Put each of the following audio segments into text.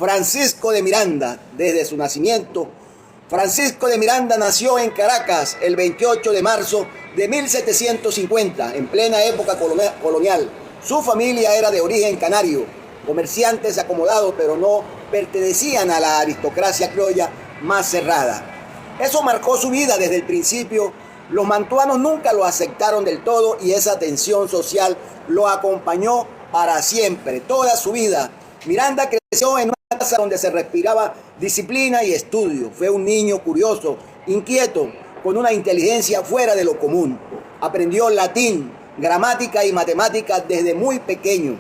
Francisco de Miranda, desde su nacimiento. Francisco de Miranda nació en Caracas el 28 de marzo de 1750, en plena época colonial. Su familia era de origen canario, comerciantes acomodados, pero no pertenecían a la aristocracia criolla más cerrada. Eso marcó su vida desde el principio. Los mantuanos nunca lo aceptaron del todo y esa tensión social lo acompañó para siempre, toda su vida. Miranda creció en una casa donde se respiraba disciplina y estudio. Fue un niño curioso, inquieto, con una inteligencia fuera de lo común. Aprendió latín, gramática y matemáticas desde muy pequeño.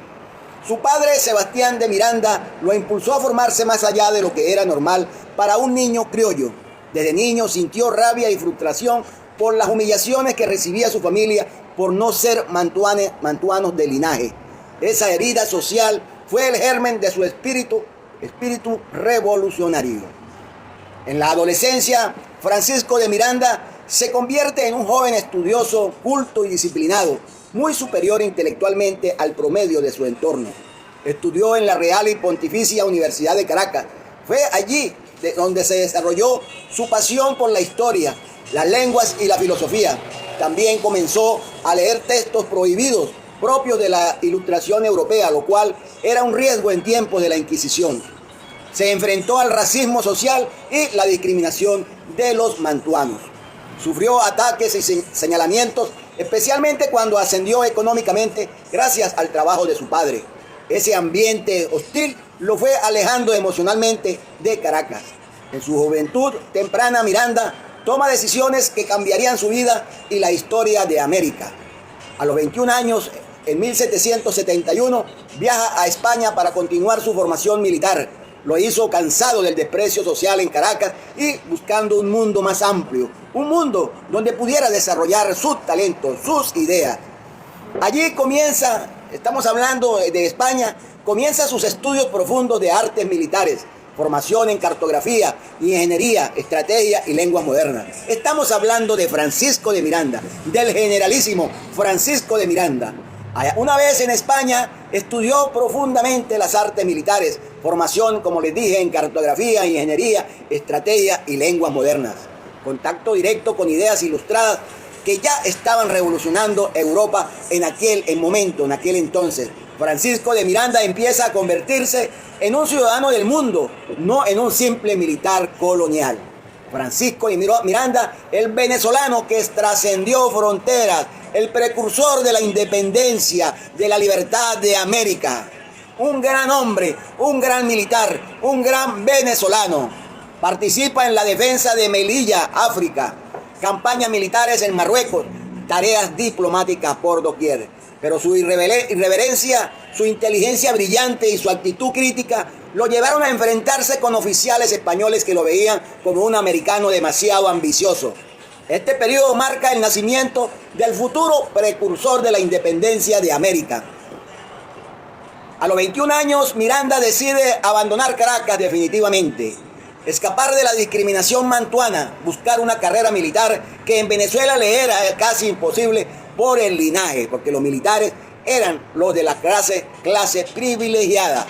Su padre, Sebastián de Miranda, lo impulsó a formarse más allá de lo que era normal para un niño criollo. Desde niño sintió rabia y frustración por las humillaciones que recibía su familia por no ser mantuanos de linaje. Esa herida social fue el germen de su espíritu revolucionario. En la adolescencia, Francisco de Miranda se convierte en un joven estudioso, culto y disciplinado, muy superior intelectualmente al promedio de su entorno. Estudió en la Real y Pontificia Universidad de Caracas. Fue allí donde se desarrolló su pasión por la historia, las lenguas y la filosofía. También comenzó a leer textos prohibidos propios de la Ilustración europea, lo cual era un riesgo en tiempos de la Inquisición. Se enfrentó al racismo social y la discriminación de los mantuanos. Sufrió ataques y señalamientos, especialmente cuando ascendió económicamente gracias al trabajo de su padre. Ese ambiente hostil lo fue alejando emocionalmente de Caracas. En su juventud temprana, Miranda toma decisiones que cambiarían su vida y la historia de América. A los 21 años, en 1771, viaja a España para continuar su formación militar. Lo hizo cansado del desprecio social en Caracas y buscando un mundo más amplio, un mundo donde pudiera desarrollar sus talentos, sus ideas. Allí comienza, estamos hablando de España, comienza sus estudios profundos de artes militares, formación en cartografía, ingeniería, estrategia y lenguas modernas. Estamos hablando de Francisco de Miranda, del generalísimo Francisco de Miranda. Una vez en España estudió profundamente las artes militares, formación, como les dije, en cartografía, ingeniería, estrategia y lenguas modernas. Contacto directo con ideas ilustradas que ya estaban revolucionando Europa en aquel momento, en aquel entonces. Francisco de Miranda empieza a convertirse en un ciudadano del mundo, no en un simple militar colonial. Francisco de Miranda, el venezolano que trascendió fronteras, el precursor de la independencia, de la libertad de América. Un gran hombre, un gran militar, un gran venezolano. Participa en la defensa de Melilla, África, campañas militares en Marruecos, tareas diplomáticas por doquier. Pero su irreverencia, su inteligencia brillante y su actitud crítica lo llevaron a enfrentarse con oficiales españoles que lo veían como un americano demasiado ambicioso. Este periodo marca el nacimiento del futuro precursor de la independencia de América. A los 21 años, Miranda decide abandonar Caracas definitivamente, escapar de la discriminación mantuana, buscar una carrera militar que en Venezuela le era casi imposible por el linaje, porque los militares eran los de la clase privilegiada.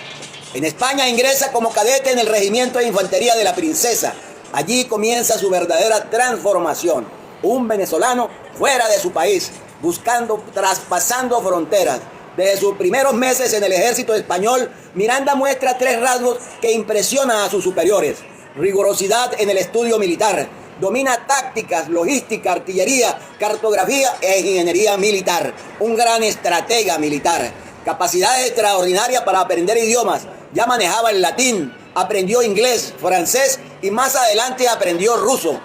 En España ingresa como cadete en el Regimiento de Infantería de la Princesa. Allí comienza su verdadera transformación. Un venezolano fuera de su país, traspasando fronteras. Desde sus primeros meses en el ejército español, Miranda muestra 3 rasgos que impresionan a sus superiores. Rigurosidad en el estudio militar. Domina tácticas, logística, artillería, cartografía e ingeniería militar. Un gran estratega militar. Capacidades extraordinarias para aprender idiomas. Ya manejaba el latín, aprendió inglés, francés y más adelante aprendió ruso.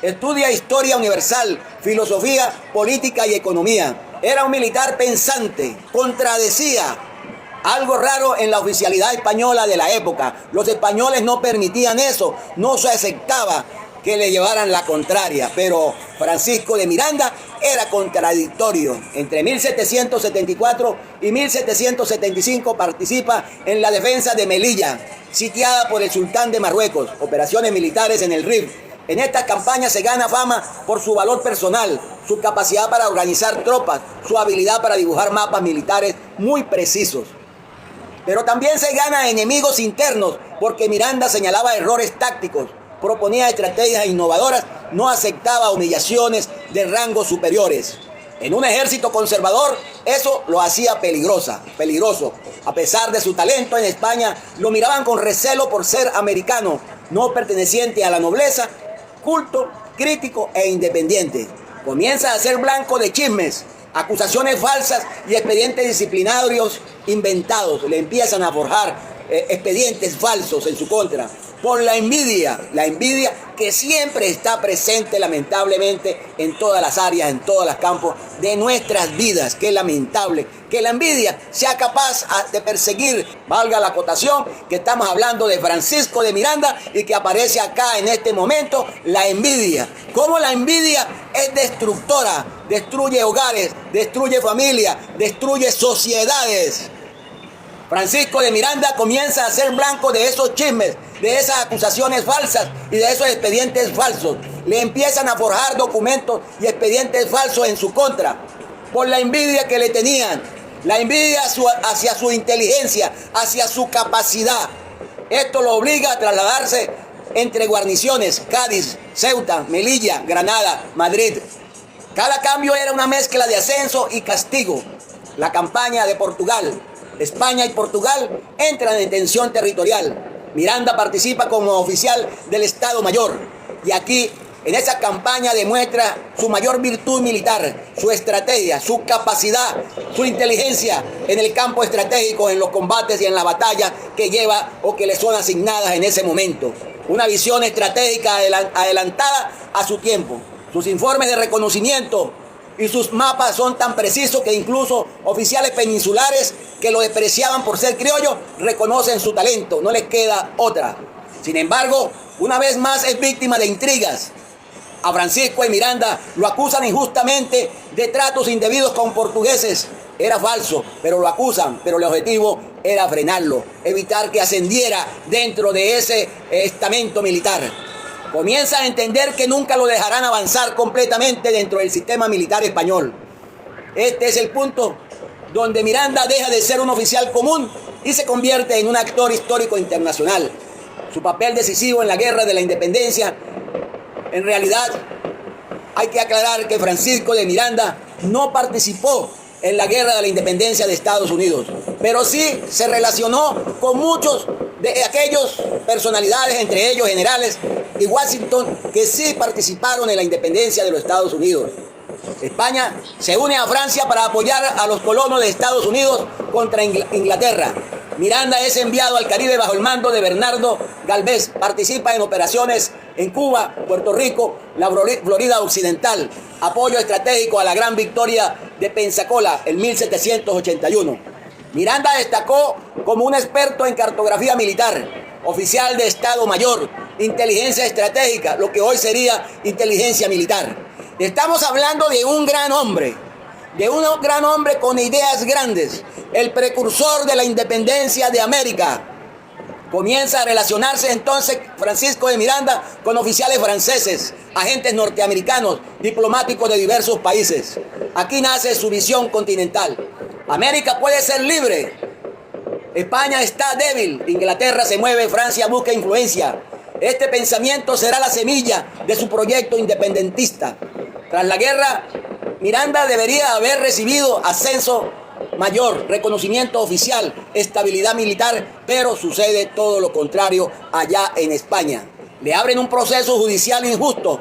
Estudia historia universal, filosofía, política y economía. Era un militar pensante, contradecía algo raro en la oficialidad española de la época. Los españoles no permitían eso, no se aceptaba que le llevaran la contraria, pero Francisco de Miranda era contradictorio. Entre 1774 y 1775 participa en la defensa de Melilla, sitiada por el sultán de Marruecos, operaciones militares en el Rif. En estas campañas se gana fama por su valor personal, su capacidad para organizar tropas, su habilidad para dibujar mapas militares muy precisos. Pero también se gana enemigos internos porque Miranda señalaba errores tácticos, proponía estrategias innovadoras, no aceptaba humillaciones de rangos superiores. En un ejército conservador, eso lo hacía peligroso. A pesar de su talento en España, lo miraban con recelo por ser americano, no perteneciente a la nobleza, culto, crítico e independiente. Comienza a ser blanco de chismes, acusaciones falsas y expedientes disciplinarios inventados. Le empiezan a forjar expedientes falsos en su contra. Por la envidia que siempre está presente lamentablemente en todas las áreas, en todos los campos de nuestras vidas. Qué lamentable que la envidia sea capaz de perseguir, valga la acotación, que estamos hablando de Francisco de Miranda y que aparece acá en este momento, la envidia. Cómo la envidia es destructora, destruye hogares, destruye familias, destruye sociedades. Francisco de Miranda comienza a ser blanco de esos chismes, de esas acusaciones falsas y de esos expedientes falsos. Le empiezan a forjar documentos y expedientes falsos en su contra por la envidia que le tenían, la envidia hacia su inteligencia, hacia su capacidad. Esto lo obliga a trasladarse entre guarniciones, Cádiz, Ceuta, Melilla, Granada, Madrid. Cada cambio era una mezcla de ascenso y castigo. La campaña de Portugal, España y Portugal entran en tensión territorial. Miranda participa como oficial del Estado Mayor y aquí en esa campaña demuestra su mayor virtud militar, su estrategia, su capacidad, su inteligencia en el campo estratégico, en los combates y en las batallas que lleva o que le son asignadas en ese momento. Una visión estratégica adelantada a su tiempo. Sus informes de reconocimiento y sus mapas son tan precisos que incluso oficiales peninsulares que lo despreciaban por ser criollo reconocen su talento, no les queda otra. Sin embargo, una vez más es víctima de intrigas. A Francisco de Miranda lo acusan injustamente de tratos indebidos con portugueses. Era falso, pero lo acusan, pero el objetivo era frenarlo, evitar que ascendiera dentro de ese estamento militar. Comienza a entender que nunca lo dejarán avanzar completamente dentro del sistema militar español. Este es el punto donde Miranda deja de ser un oficial común y se convierte en un actor histórico internacional. Su papel decisivo en la Guerra de la Independencia, en realidad, hay que aclarar que Francisco de Miranda no participó en la Guerra de la Independencia de Estados Unidos, pero sí se relacionó con muchos de aquellos personalidades, entre ellos generales y Washington, que sí participaron en la independencia de los Estados Unidos. España se une a Francia para apoyar a los colonos de Estados Unidos contra Inglaterra. Miranda es enviado al Caribe bajo el mando de Bernardo Galvez. Participa en operaciones en Cuba, Puerto Rico, la Florida Occidental. Apoyo estratégico a la gran victoria de Pensacola en 1781. Miranda destacó como un experto en cartografía militar, oficial de Estado Mayor, inteligencia estratégica, lo que hoy sería inteligencia militar. Estamos hablando de un gran hombre con ideas grandes, el precursor de la independencia de América. Comienza a relacionarse entonces Francisco de Miranda con oficiales franceses, agentes norteamericanos, diplomáticos de diversos países. Aquí nace su visión continental. América puede ser libre. España está débil, Inglaterra se mueve, Francia busca influencia. Este pensamiento será la semilla de su proyecto independentista. Tras la guerra, Miranda debería haber recibido ascenso mayor, reconocimiento oficial, estabilidad militar, pero sucede todo lo contrario allá en España. Le abren un proceso judicial injusto,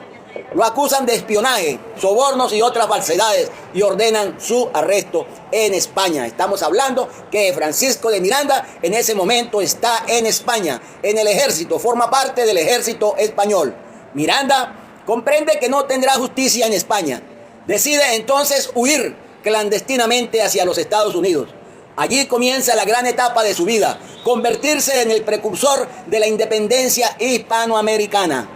lo acusan de espionaje, sobornos y otras falsedades y ordenan su arresto en España. Estamos hablando que Francisco de Miranda en ese momento está en España, en el ejército, forma parte del ejército español. Miranda comprende que no tendrá justicia en España. Decide entonces huir clandestinamente hacia los Estados Unidos. Allí comienza la gran etapa de su vida, convertirse en el precursor de la independencia hispanoamericana.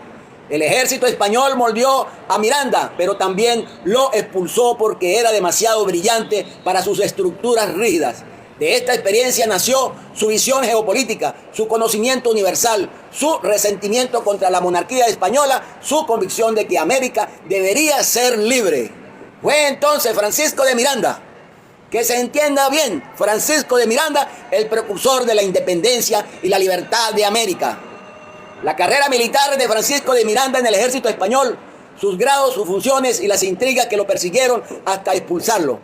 El ejército español moldeó a Miranda, pero también lo expulsó porque era demasiado brillante para sus estructuras rígidas. De esta experiencia nació su visión geopolítica, su conocimiento universal, su resentimiento contra la monarquía española, su convicción de que América debería ser libre. Fue entonces Francisco de Miranda Que se entienda bien, Francisco de Miranda, el precursor de la independencia y la libertad de América. La carrera militar de Francisco de Miranda en el ejército español, sus grados, sus funciones y las intrigas que lo persiguieron hasta expulsarlo.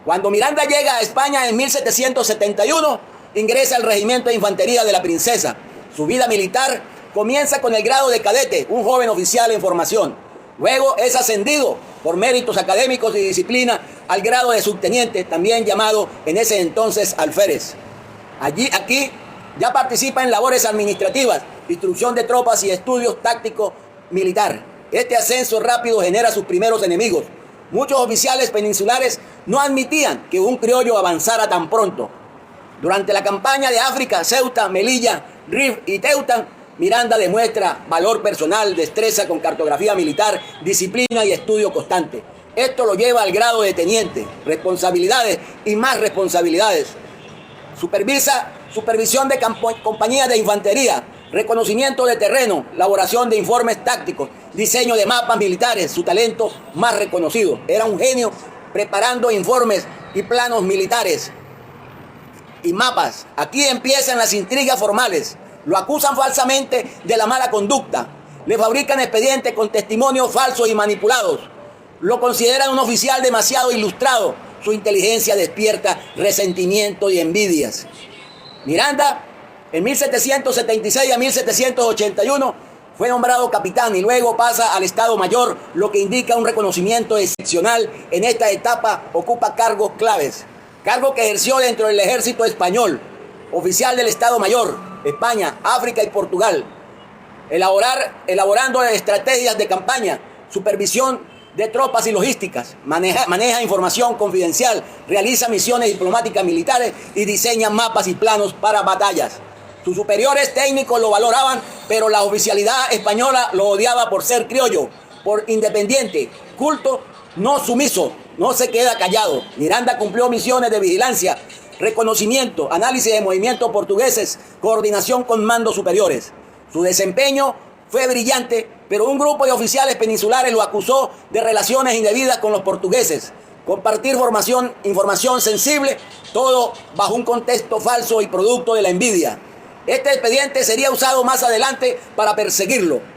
Cuando Miranda llega a España en 1771, ingresa al regimiento de infantería de la Princesa. Su vida militar comienza con el grado de cadete, un joven oficial en formación. Luego es ascendido por méritos académicos y disciplina al grado de subteniente, también llamado en ese entonces alférez. Aquí ya participa en labores administrativas, instrucción de tropas y estudios tácticos militar. Este ascenso rápido genera sus primeros enemigos. Muchos oficiales peninsulares no admitían que un criollo avanzara tan pronto. Durante la campaña de África, Ceuta, Melilla, Rif y Teuta, Miranda demuestra valor personal, destreza con cartografía militar, disciplina y estudio constante. Esto lo lleva al grado de teniente, responsabilidades y más responsabilidades. Supervisión de compañías de infantería, reconocimiento de terreno, elaboración de informes tácticos, diseño de mapas militares, su talento más reconocido. Era un genio preparando informes y planos militares y mapas. Aquí empiezan las intrigas formales. Lo acusan falsamente de la mala conducta. Le fabrican expedientes con testimonios falsos y manipulados. Lo consideran un oficial demasiado ilustrado. Su inteligencia despierta resentimiento y envidias. Miranda, en 1776 a 1781, fue nombrado capitán y luego pasa al Estado Mayor, lo que indica un reconocimiento excepcional. En esta etapa ocupa cargos claves. Cargo que ejerció dentro del ejército español, oficial del Estado Mayor, España, África y Portugal, elaborando estrategias de campaña, supervisión de tropas y logísticas, maneja información confidencial, realiza misiones diplomáticas militares y diseña mapas y planos para batallas. Sus superiores técnicos lo valoraban, pero la oficialidad española lo odiaba por ser criollo, por independiente, culto, no sumiso, no se queda callado. Miranda cumplió misiones de vigilancia, reconocimiento, análisis de movimientos portugueses, coordinación con mandos superiores. Su desempeño fue brillante, pero un grupo de oficiales peninsulares lo acusó de relaciones indebidas con los portugueses, compartir información sensible, todo bajo un contexto falso y producto de la envidia. Este expediente sería usado más adelante para perseguirlo.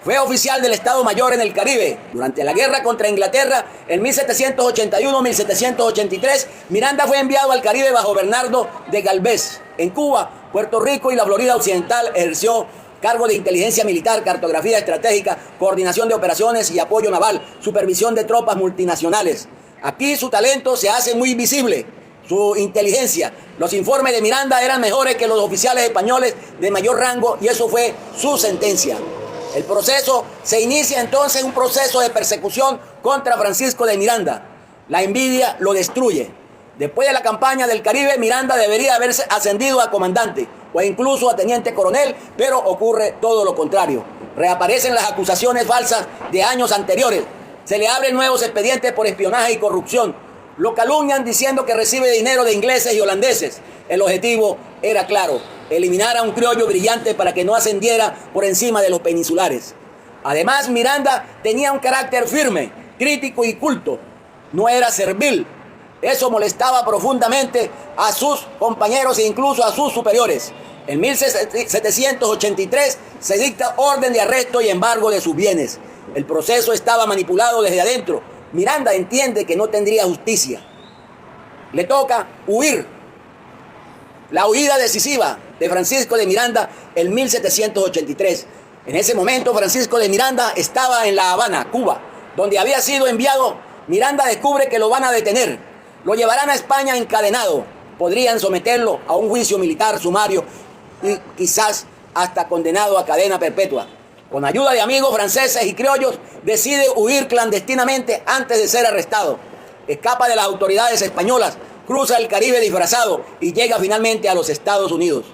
Fue oficial del Estado Mayor en el Caribe. Durante la guerra contra Inglaterra, en 1781-1783, Miranda fue enviado al Caribe bajo Bernardo de Galvez. En Cuba, Puerto Rico y la Florida Occidental ejerció cargo de inteligencia militar, cartografía estratégica, coordinación de operaciones y apoyo naval, supervisión de tropas multinacionales. Aquí su talento se hace muy visible, su inteligencia. Los informes de Miranda eran mejores que los oficiales españoles de mayor rango y eso fue su sentencia. El proceso se inicia entonces un proceso de persecución contra Francisco de Miranda. La envidia lo destruye. Después de la campaña del Caribe, Miranda debería haberse ascendido a comandante o incluso a teniente coronel, pero ocurre todo lo contrario. Reaparecen las acusaciones falsas de años anteriores. Se le abren nuevos expedientes por espionaje y corrupción. Lo calumnian diciendo que recibe dinero de ingleses y holandeses. El objetivo era claro: eliminar a un criollo brillante para que no ascendiera por encima de los peninsulares. Además, Miranda tenía un carácter firme, crítico y culto. No era servil. Eso molestaba profundamente a sus compañeros e incluso a sus superiores. En 1783 se dicta orden de arresto y embargo de sus bienes. El proceso estaba manipulado desde adentro. Miranda entiende que no tendría justicia. Le toca huir. La huida decisiva de Francisco de Miranda en 1783. En ese momento Francisco de Miranda estaba en La Habana, Cuba, donde había sido enviado. Miranda descubre que lo van a detener. Lo llevarán a España encadenado. Podrían someterlo a un juicio militar sumario y quizás hasta condenado a cadena perpetua. Con ayuda de amigos franceses y criollos, decide huir clandestinamente antes de ser arrestado. Escapa de las autoridades españolas, cruza el Caribe disfrazado y llega finalmente a los Estados Unidos.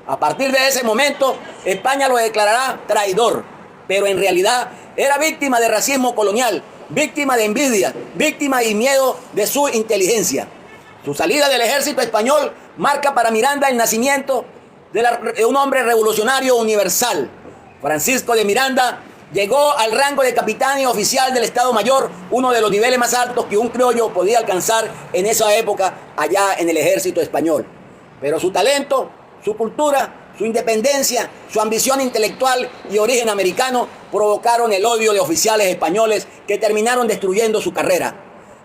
A partir de ese momento, España lo declarará traidor, pero en realidad era víctima de racismo colonial, víctima de envidia, víctima y miedo de su inteligencia. Su salida del ejército español marca para Miranda el nacimiento de un hombre revolucionario universal. Francisco de Miranda Llegó al rango de capitán y oficial del Estado Mayor, uno de los niveles más altos que un criollo podía alcanzar en esa época allá en el ejército español. Pero su talento, su cultura, su independencia, su ambición intelectual y origen americano provocaron el odio de oficiales españoles que terminaron destruyendo su carrera.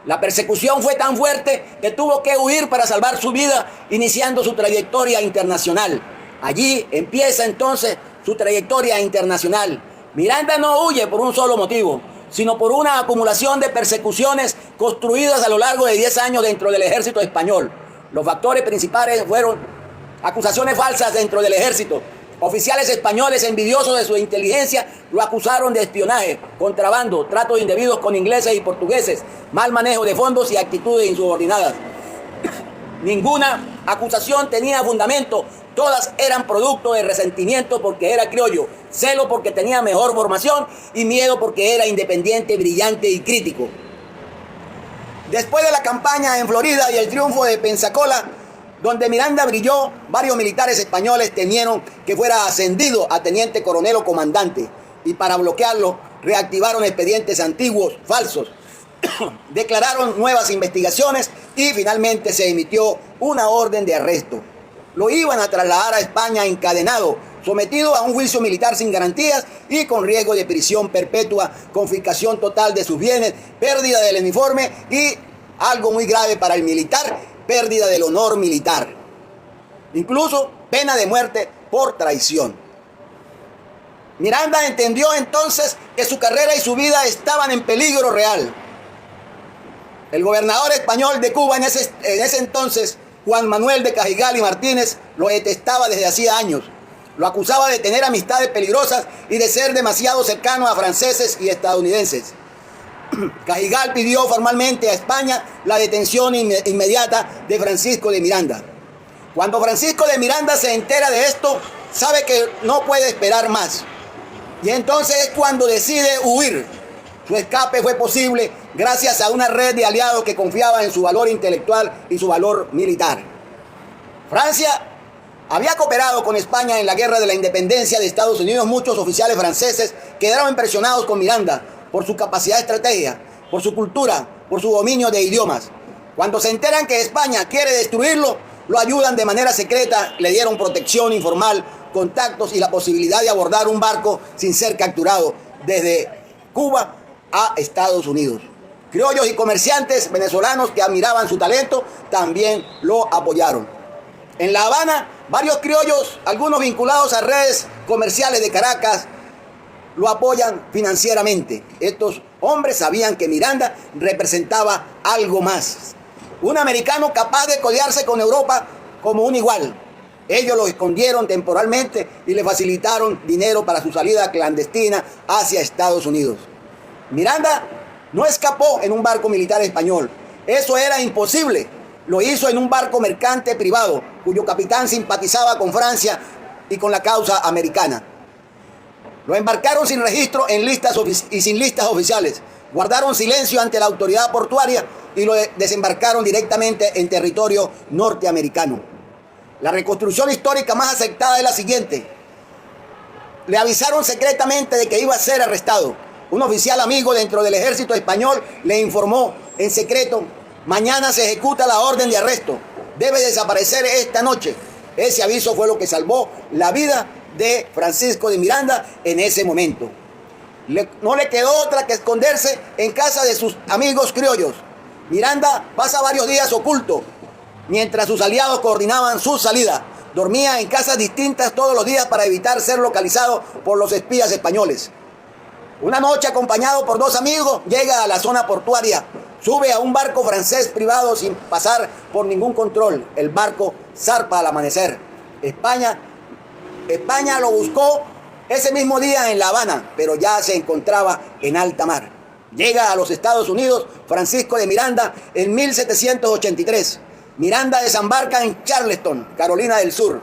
La persecución fue tan fuerte que tuvo que huir para salvar su vida, iniciando su trayectoria internacional. Allí empieza entonces su trayectoria internacional. Miranda no huye por un solo motivo, sino por una acumulación de persecuciones construidas a lo largo de 10 años dentro del ejército español. Los factores principales fueron acusaciones falsas dentro del ejército. Oficiales españoles envidiosos de su inteligencia lo acusaron de espionaje, contrabando, tratos indebidos con ingleses y portugueses, mal manejo de fondos y actitudes insubordinadas. Ninguna acusación tenía fundamento, todas eran producto de resentimiento porque era criollo, celo porque tenía mejor formación y miedo porque era independiente, brillante y crítico. Después de la campaña en Florida y el triunfo de Pensacola, donde Miranda brilló, varios militares españoles temieron que fuera ascendido a teniente coronel o comandante, y para bloquearlo reactivaron expedientes antiguos, falsos, declararon nuevas investigaciones y finalmente se emitió una orden de arresto. Lo iban a trasladar a España encadenado, sometido a un juicio militar sin garantías y con riesgo de prisión perpetua, confiscación total de sus bienes, pérdida del uniforme y, algo muy grave para el militar, pérdida del honor militar. Incluso pena de muerte por traición. Miranda entendió entonces que su carrera y su vida estaban en peligro real. El gobernador español de Cuba en ese entonces, Juan Manuel de Cajigal y Martínez, lo detestaba desde hacía años. Lo acusaba de tener amistades peligrosas y de ser demasiado cercano a franceses y estadounidenses. Cajigal pidió formalmente a España la detención inmediata de Francisco de Miranda. Cuando Francisco de Miranda se entera de esto, sabe que no puede esperar más. Y entonces es cuando decide huir. Su escape fue posible gracias a una red de aliados que confiaba en su valor intelectual y su valor militar. Francia había cooperado con España en la guerra de la independencia de Estados Unidos. Muchos oficiales franceses quedaron impresionados con Miranda por su capacidad de estrategia, por su cultura, por su dominio de idiomas. Cuando se enteran que España quiere destruirlo, lo ayudan de manera secreta, le dieron protección informal, contactos y la posibilidad de abordar un barco sin ser capturado desde Cuba a Estados Unidos. Criollos y comerciantes venezolanos que admiraban su talento también lo apoyaron. En La Habana, varios criollos, algunos vinculados a redes comerciales de Caracas, lo apoyan financieramente. Estos hombres sabían que Miranda representaba algo más. Un americano capaz de codearse con Europa como un igual. Ellos lo escondieron temporalmente y le facilitaron dinero para su salida clandestina hacia Estados Unidos. Miranda no escapó en un barco militar español. Eso era imposible. Lo hizo en un barco mercante privado, cuyo capitán simpatizaba con Francia y con la causa americana. Lo embarcaron sin registro y sin listas oficiales. Guardaron silencio ante la autoridad portuaria y lo desembarcaron directamente en territorio norteamericano. La reconstrucción histórica más aceptada es la siguiente. Le avisaron secretamente de que iba a ser arrestado. Un oficial amigo dentro del ejército español le informó en secreto: mañana se ejecuta la orden de arresto. Debe desaparecer esta noche. Ese aviso fue lo que salvó la vida de Francisco de Miranda en ese momento. No le quedó otra que esconderse en casa de sus amigos criollos. Miranda pasa varios días oculto, mientras sus aliados coordinaban su salida. Dormía en casas distintas todos los días para evitar ser localizado por los espías españoles. Una noche, acompañado por dos amigos, llega a la zona portuaria. Sube a un barco francés privado sin pasar por ningún control. El barco zarpa al amanecer. España lo buscó ese mismo día en La Habana, pero ya se encontraba en alta mar. Llega a los Estados Unidos Francisco de Miranda en 1783. Miranda desembarca en Charleston, Carolina del Sur.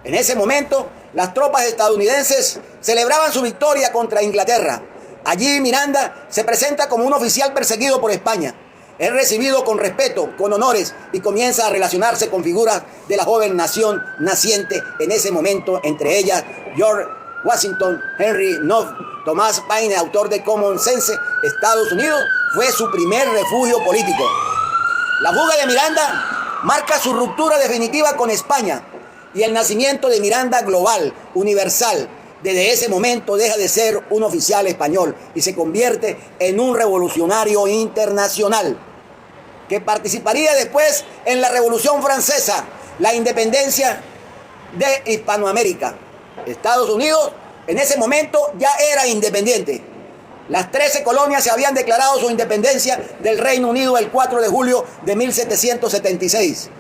En ese momento, las tropas estadounidenses celebraban su victoria contra Inglaterra. Allí Miranda se presenta como un oficial perseguido por España. Es recibido con respeto, con honores, y comienza a relacionarse con figuras de la joven nación naciente en ese momento, entre ellas George Washington, Henry Knox, Thomas Paine, autor de Common Sense, Estados Unidos, fue su primer refugio político. La fuga de Miranda marca su ruptura definitiva con España y el nacimiento de Miranda global, universal. Desde ese momento deja de ser un oficial español y se convierte en un revolucionario internacional que participaría después en la Revolución Francesa, la independencia de Hispanoamérica. Estados Unidos en ese momento ya era independiente. Las 13 colonias se habían declarado su independencia del Reino Unido el 4 de julio de 1776.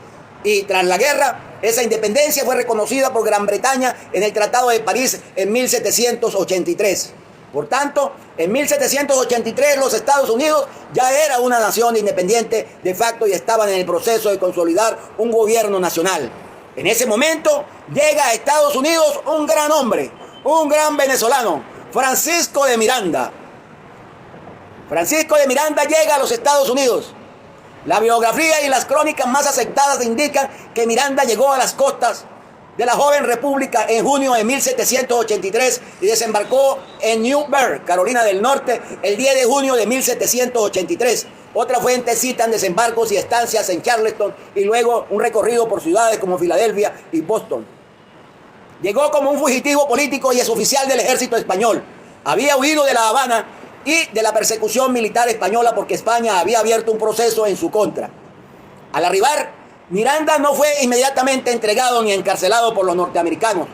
Y tras la guerra, esa independencia fue reconocida por Gran Bretaña en el Tratado de París en 1783. Por tanto, en 1783 los Estados Unidos ya era una nación independiente de facto y estaban en el proceso de consolidar un gobierno nacional. En ese momento llega a Estados Unidos un gran hombre, un gran venezolano, Francisco de Miranda. Francisco de Miranda llega a los Estados Unidos. La biografía y las crónicas más aceptadas indican que Miranda llegó a las costas de la joven república en junio de 1783 y desembarcó en New Bern, Carolina del Norte, el 10 de junio de 1783. Otras fuentes citan desembarcos y estancias en Charleston y luego un recorrido por ciudades como Filadelfia y Boston. Llegó como un fugitivo político y es oficial del ejército español. Había huido de La Habana y de la persecución militar española porque España había abierto un proceso en su contra. Al arribar, Miranda no fue inmediatamente entregado ni encarcelado por los norteamericanos.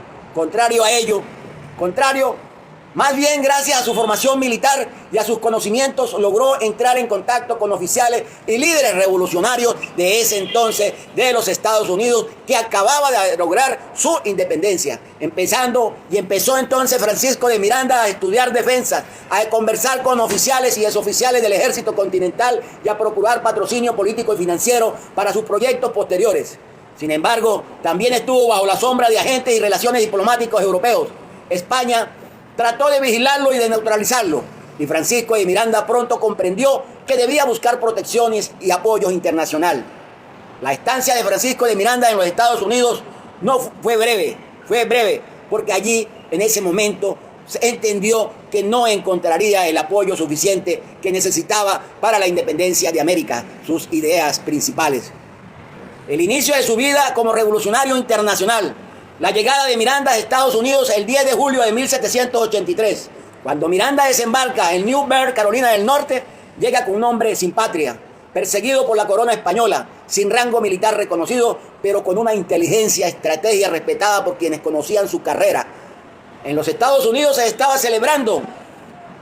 Más bien gracias a su formación militar y a sus conocimientos logró entrar en contacto con oficiales y líderes revolucionarios de ese entonces de los Estados Unidos que acababa de lograr su independencia. Empezó entonces Francisco de Miranda a estudiar defensa, a conversar con oficiales y exoficiales del ejército continental y a procurar patrocinio político y financiero para sus proyectos posteriores. Sin embargo, también estuvo bajo la sombra de agentes y relaciones diplomáticos europeos. España trató de vigilarlo y de neutralizarlo, y Francisco de Miranda pronto comprendió que debía buscar protecciones y apoyos internacional. La estancia de Francisco de Miranda en los Estados Unidos no fue breve, porque allí, en ese momento, se entendió que no encontraría el apoyo suficiente que necesitaba para la independencia de América, sus ideas principales. El inicio de su vida como revolucionario internacional. La llegada de Miranda a Estados Unidos el 10 de julio de 1783. Cuando Miranda desembarca en New Bern, Carolina del Norte, llega con un hombre sin patria, perseguido por la corona española, sin rango militar reconocido, pero con una inteligencia, estrategia respetada por quienes conocían su carrera. En los Estados Unidos se estaba celebrando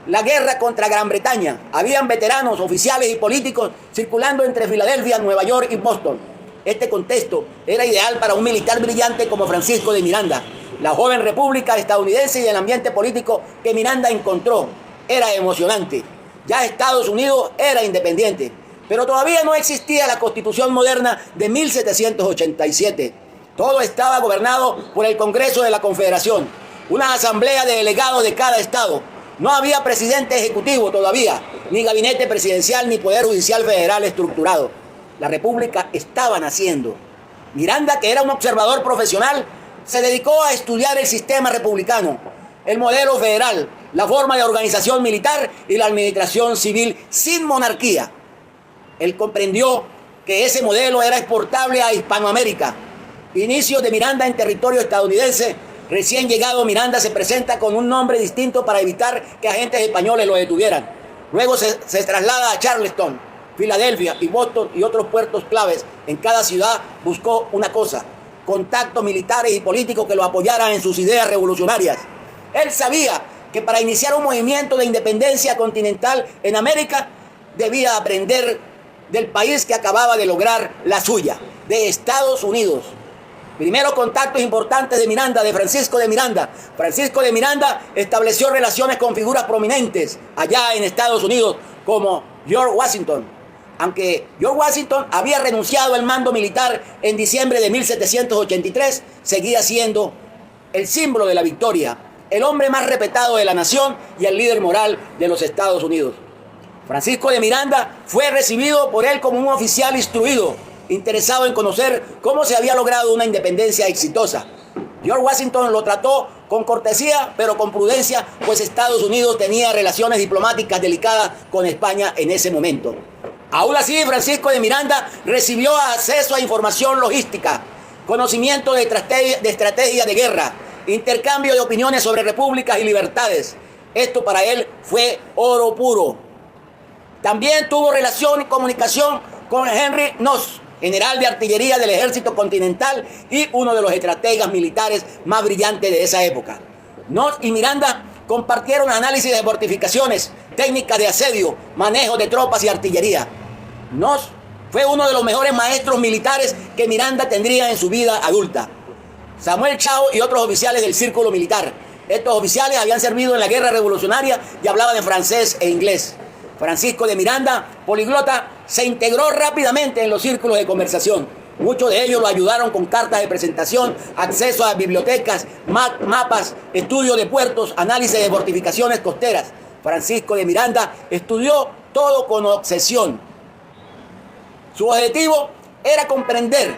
la guerra contra Gran Bretaña. Habían veteranos, oficiales y políticos circulando entre Filadelfia, Nueva York y Boston. Este contexto era ideal para un militar brillante como Francisco de Miranda. La joven república estadounidense y el ambiente político que Miranda encontró era emocionante. Ya Estados Unidos era independiente, pero todavía no existía la Constitución moderna de 1787. Todo estaba gobernado por el Congreso de la Confederación, una asamblea de delegados de cada estado. No había presidente ejecutivo todavía, ni gabinete presidencial, ni poder judicial federal estructurado. La república estaba naciendo. Miranda, que era un observador profesional, se dedicó a estudiar el sistema republicano, el modelo federal, la forma de organización militar y la administración civil sin monarquía. Él comprendió que ese modelo era exportable a Hispanoamérica. Inicios de Miranda en territorio estadounidense. Recién llegado, Miranda se presenta con un nombre distinto para evitar que agentes españoles lo detuvieran. Luego se traslada a Charleston, Filadelfia y Boston y otros puertos claves. En cada ciudad buscó una cosa: contactos militares y políticos que lo apoyaran en sus ideas revolucionarias. Él sabía que para iniciar un movimiento de independencia continental en América debía aprender del país que acababa de lograr la suya, de Estados Unidos. Primeros contactos importantes de Miranda, de Francisco de Miranda. Francisco de Miranda estableció relaciones con figuras prominentes allá en Estados Unidos como George Washington. Aunque George Washington había renunciado al mando militar en diciembre de 1783, seguía siendo el símbolo de la victoria, el hombre más respetado de la nación y el líder moral de los Estados Unidos. Francisco de Miranda fue recibido por él como un oficial instruido, interesado en conocer cómo se había logrado una independencia exitosa. George Washington lo trató con cortesía, pero con prudencia, pues Estados Unidos tenía relaciones diplomáticas delicadas con España en ese momento. Aún así, Francisco de Miranda recibió acceso a información logística, conocimiento de estrategia de guerra, intercambio de opiniones sobre repúblicas y libertades. Esto para él fue oro puro. También tuvo relación y comunicación con Henry Knox, general de artillería del ejército continental y uno de los estrategas militares más brillantes de esa época. Knox y Miranda compartieron análisis de fortificaciones, técnicas de asedio, manejo de tropas y artillería. Knox fue uno de los mejores maestros militares que Miranda tendría en su vida adulta. Samuel Chao y otros oficiales del círculo militar. Estos oficiales habían servido en la guerra revolucionaria y hablaban en francés e inglés. Francisco de Miranda, poliglota, se integró rápidamente en los círculos de conversación. Muchos de ellos lo ayudaron con cartas de presentación, acceso a bibliotecas, mapas, estudio de puertos, análisis de fortificaciones costeras. Francisco de Miranda estudió todo con obsesión. Su objetivo era comprender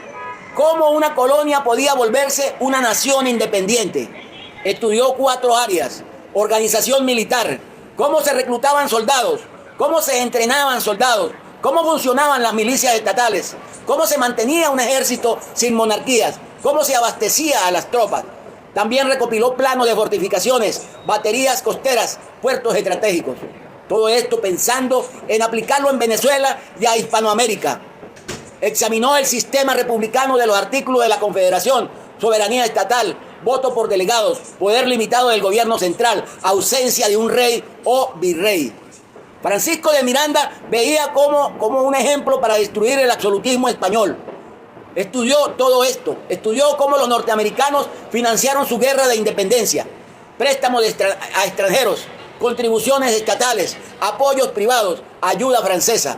cómo una colonia podía volverse una nación independiente. Estudió 4 áreas: organización militar, cómo se reclutaban soldados, cómo se entrenaban soldados, cómo funcionaban las milicias estatales, cómo se mantenía un ejército sin monarquías, cómo se abastecía a las tropas. También recopiló planos de fortificaciones, baterías costeras, puertos estratégicos. Todo esto pensando en aplicarlo en Venezuela y a Hispanoamérica. Examinó el sistema republicano de los artículos de la Confederación, soberanía estatal, voto por delegados, poder limitado del gobierno central, ausencia de un rey o virrey. Francisco de Miranda veía como un ejemplo para destruir el absolutismo español. Estudió todo esto, estudió cómo los norteamericanos financiaron su guerra de independencia, préstamos a extranjeros, contribuciones estatales, apoyos privados, ayuda francesa.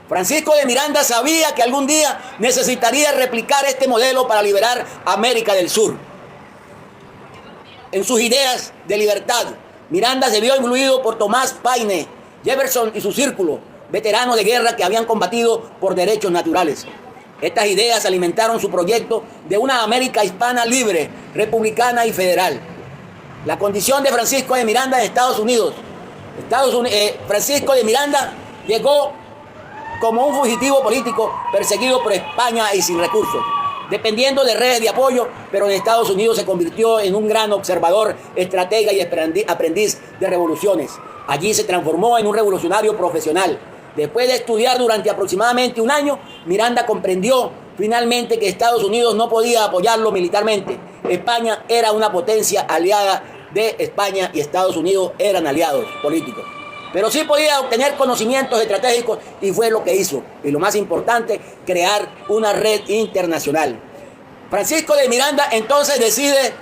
Francisco de Miranda sabía que algún día necesitaría replicar este modelo para liberar América del Sur. En sus ideas de libertad, Miranda se vio influido por Tomás Paine, Jefferson y su círculo, veteranos de guerra que habían combatido por derechos naturales. Estas ideas alimentaron su proyecto de una América hispana libre, republicana y federal. La condición de Francisco de Miranda en Estados Unidos. Francisco de Miranda llegó como un fugitivo político perseguido por España y sin recursos, dependiendo de redes de apoyo, pero en Estados Unidos se convirtió en un gran observador, estratega y aprendiz de revoluciones. Allí se transformó en un revolucionario profesional. Después de estudiar durante aproximadamente un año, Miranda comprendió finalmente que Estados Unidos no podía apoyarlo militarmente. España era una potencia aliada de España y Estados Unidos eran aliados políticos. Pero sí podía obtener conocimientos estratégicos y fue lo que hizo. Y lo más importante, crear una red internacional. Francisco de Miranda entonces decide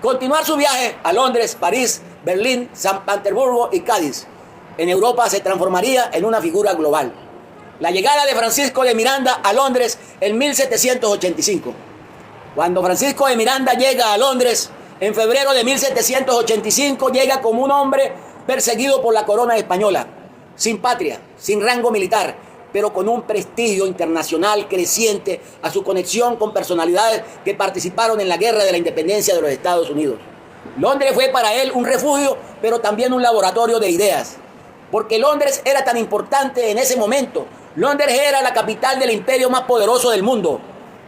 continuar su viaje a Londres, París, Berlín, San Petersburgo y Cádiz. En Europa se transformaría en una figura global. La llegada de Francisco de Miranda a Londres en 1785. Cuando Francisco de Miranda llega a Londres, en febrero de 1785, llega como un hombre perseguido por la corona española, sin patria, sin rango militar, pero con un prestigio internacional creciente a su conexión con personalidades que participaron en la guerra de la independencia de los Estados Unidos. Londres fue para él un refugio, pero también un laboratorio de ideas, porque Londres era tan importante en ese momento. Londres era la capital del imperio más poderoso del mundo,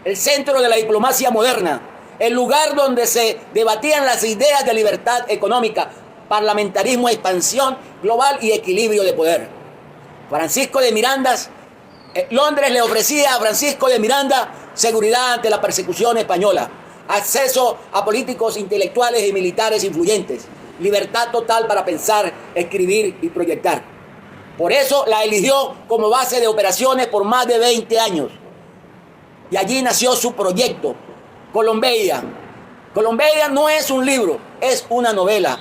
el centro de la diplomacia moderna, el lugar donde se debatían las ideas de libertad económica, parlamentarismo, expansión global y equilibrio de poder. Londres le ofrecía a Francisco de Miranda seguridad ante la persecución española, acceso a políticos, intelectuales y militares influyentes, libertad total para pensar, escribir y proyectar. Por eso la eligió como base de operaciones por más de 20 años. Y allí nació su proyecto, Colombeia. Colombeia no es un libro, es una novela.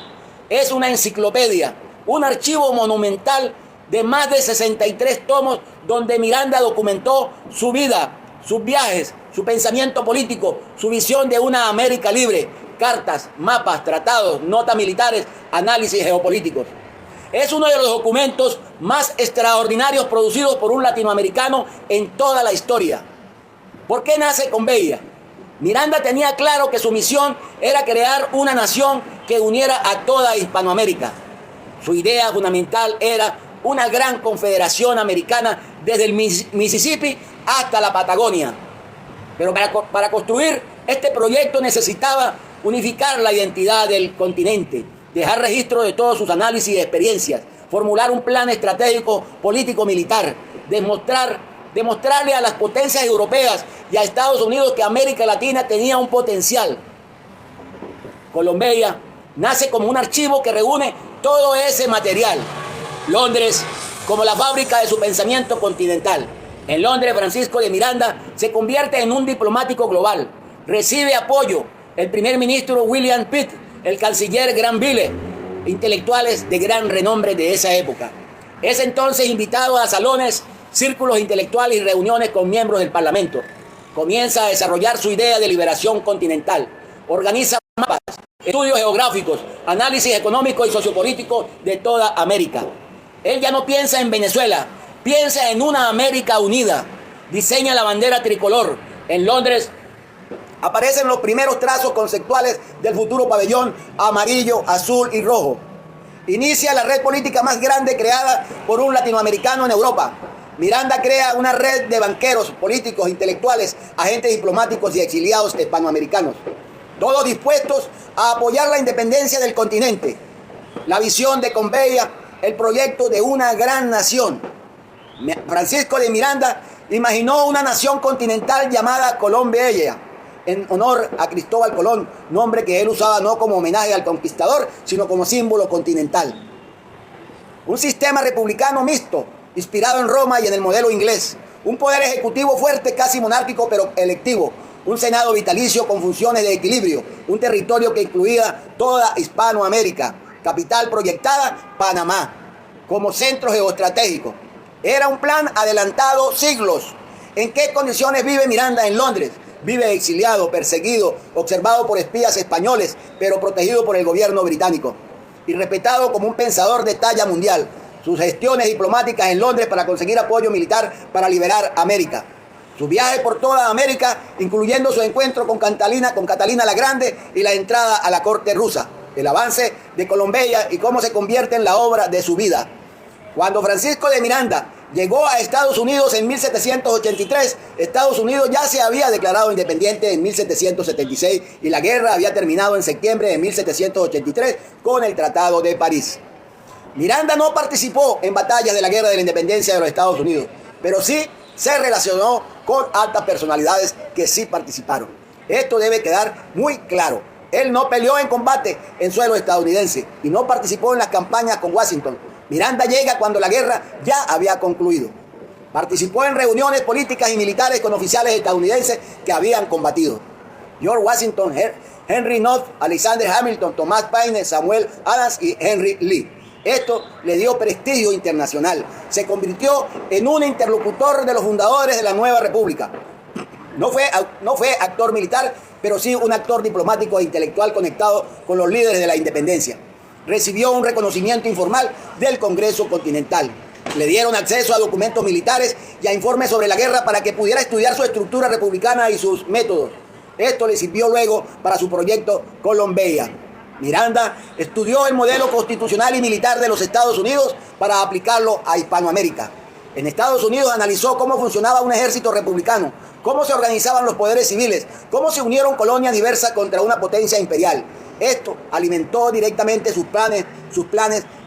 Es una enciclopedia, un archivo monumental de más de 63 tomos donde Miranda documentó su vida, sus viajes, su pensamiento político, su visión de una América libre, cartas, mapas, tratados, notas militares, análisis geopolíticos. Es uno de los documentos más extraordinarios producidos por un latinoamericano en toda la historia. ¿Por qué nace Colombeia? Miranda tenía claro que su misión era crear una nación que uniera a toda Hispanoamérica. Su idea fundamental era una gran confederación americana desde el Mississippi hasta la Patagonia. Pero para construir este proyecto necesitaba unificar la identidad del continente, dejar registro de todos sus análisis y experiencias, formular un plan estratégico político-militar, demostrarle a las potencias europeas y a Estados Unidos que América Latina tenía un potencial. Colombia nace como un archivo que reúne todo ese material. Londres como la fábrica de su pensamiento continental. En Londres, Francisco de Miranda se convierte en un diplomático global. Recibe apoyo el primer ministro William Pitt, el canciller Granville, intelectuales de gran renombre de esa época. Es entonces invitado a salones, círculos intelectuales y reuniones con miembros del Parlamento. Comienza a desarrollar su idea de liberación continental. Organiza mapas, estudios geográficos, análisis económico y sociopolítico de toda América. Él ya no piensa en Venezuela, piensa en una América unida. Diseña la bandera tricolor. En Londres aparecen los primeros trazos conceptuales del futuro pabellón amarillo, azul y rojo. Inicia la red política más grande creada por un latinoamericano en Europa. Miranda crea una red de banqueros, políticos, intelectuales, agentes diplomáticos y exiliados hispanoamericanos, todos dispuestos a apoyar la independencia del continente. La visión de Colombia, el proyecto de una gran nación. Francisco de Miranda imaginó una nación continental llamada Colombia, en honor a Cristóbal Colón, nombre que él usaba no como homenaje al conquistador, sino como símbolo continental. Un sistema republicano mixto, inspirado en Roma y en el modelo inglés. Un poder ejecutivo fuerte, casi monárquico, pero electivo. Un senado vitalicio con funciones de equilibrio. Un territorio que incluía toda Hispanoamérica. Capital proyectada, Panamá, como centro geoestratégico. Era un plan adelantado siglos. ¿En qué condiciones vive Miranda en Londres? Vive exiliado, perseguido, observado por espías españoles, pero protegido por el gobierno británico. Y respetado como un pensador de talla mundial. Sus gestiones diplomáticas en Londres para conseguir apoyo militar para liberar América. Su viaje por toda América, incluyendo su encuentro con Catalina la Grande y la entrada a la corte rusa. El avance de Colombia y cómo se convierte en la obra de su vida. Cuando Francisco de Miranda llegó a Estados Unidos en 1783, Estados Unidos ya se había declarado independiente en 1776 y la guerra había terminado en septiembre de 1783 con el Tratado de París. Miranda no participó en batallas de la Guerra de la Independencia de los Estados Unidos, pero sí se relacionó con altas personalidades que sí participaron. Esto debe quedar muy claro. Él no peleó en combate en suelo estadounidense y no participó en las campañas con Washington. Miranda llega cuando la guerra ya había concluido. Participó en reuniones políticas y militares con oficiales estadounidenses que habían combatido. George Washington, Henry Knox, Alexander Hamilton, Thomas Paine, Samuel Adams y Henry Lee. Esto le dio prestigio internacional. Se convirtió en un interlocutor de los fundadores de la nueva república. No fue actor militar, pero sí un actor diplomático e intelectual conectado con los líderes de la independencia. Recibió un reconocimiento informal del Congreso Continental. Le dieron acceso a documentos militares y a informes sobre la guerra para que pudiera estudiar su estructura republicana y sus métodos. Esto le sirvió luego para su proyecto Colombia. Miranda estudió el modelo constitucional y militar de los Estados Unidos para aplicarlo a Hispanoamérica. En Estados Unidos analizó cómo funcionaba un ejército republicano, cómo se organizaban los poderes civiles, cómo se unieron colonias diversas contra una potencia imperial. Esto alimentó directamente sus planes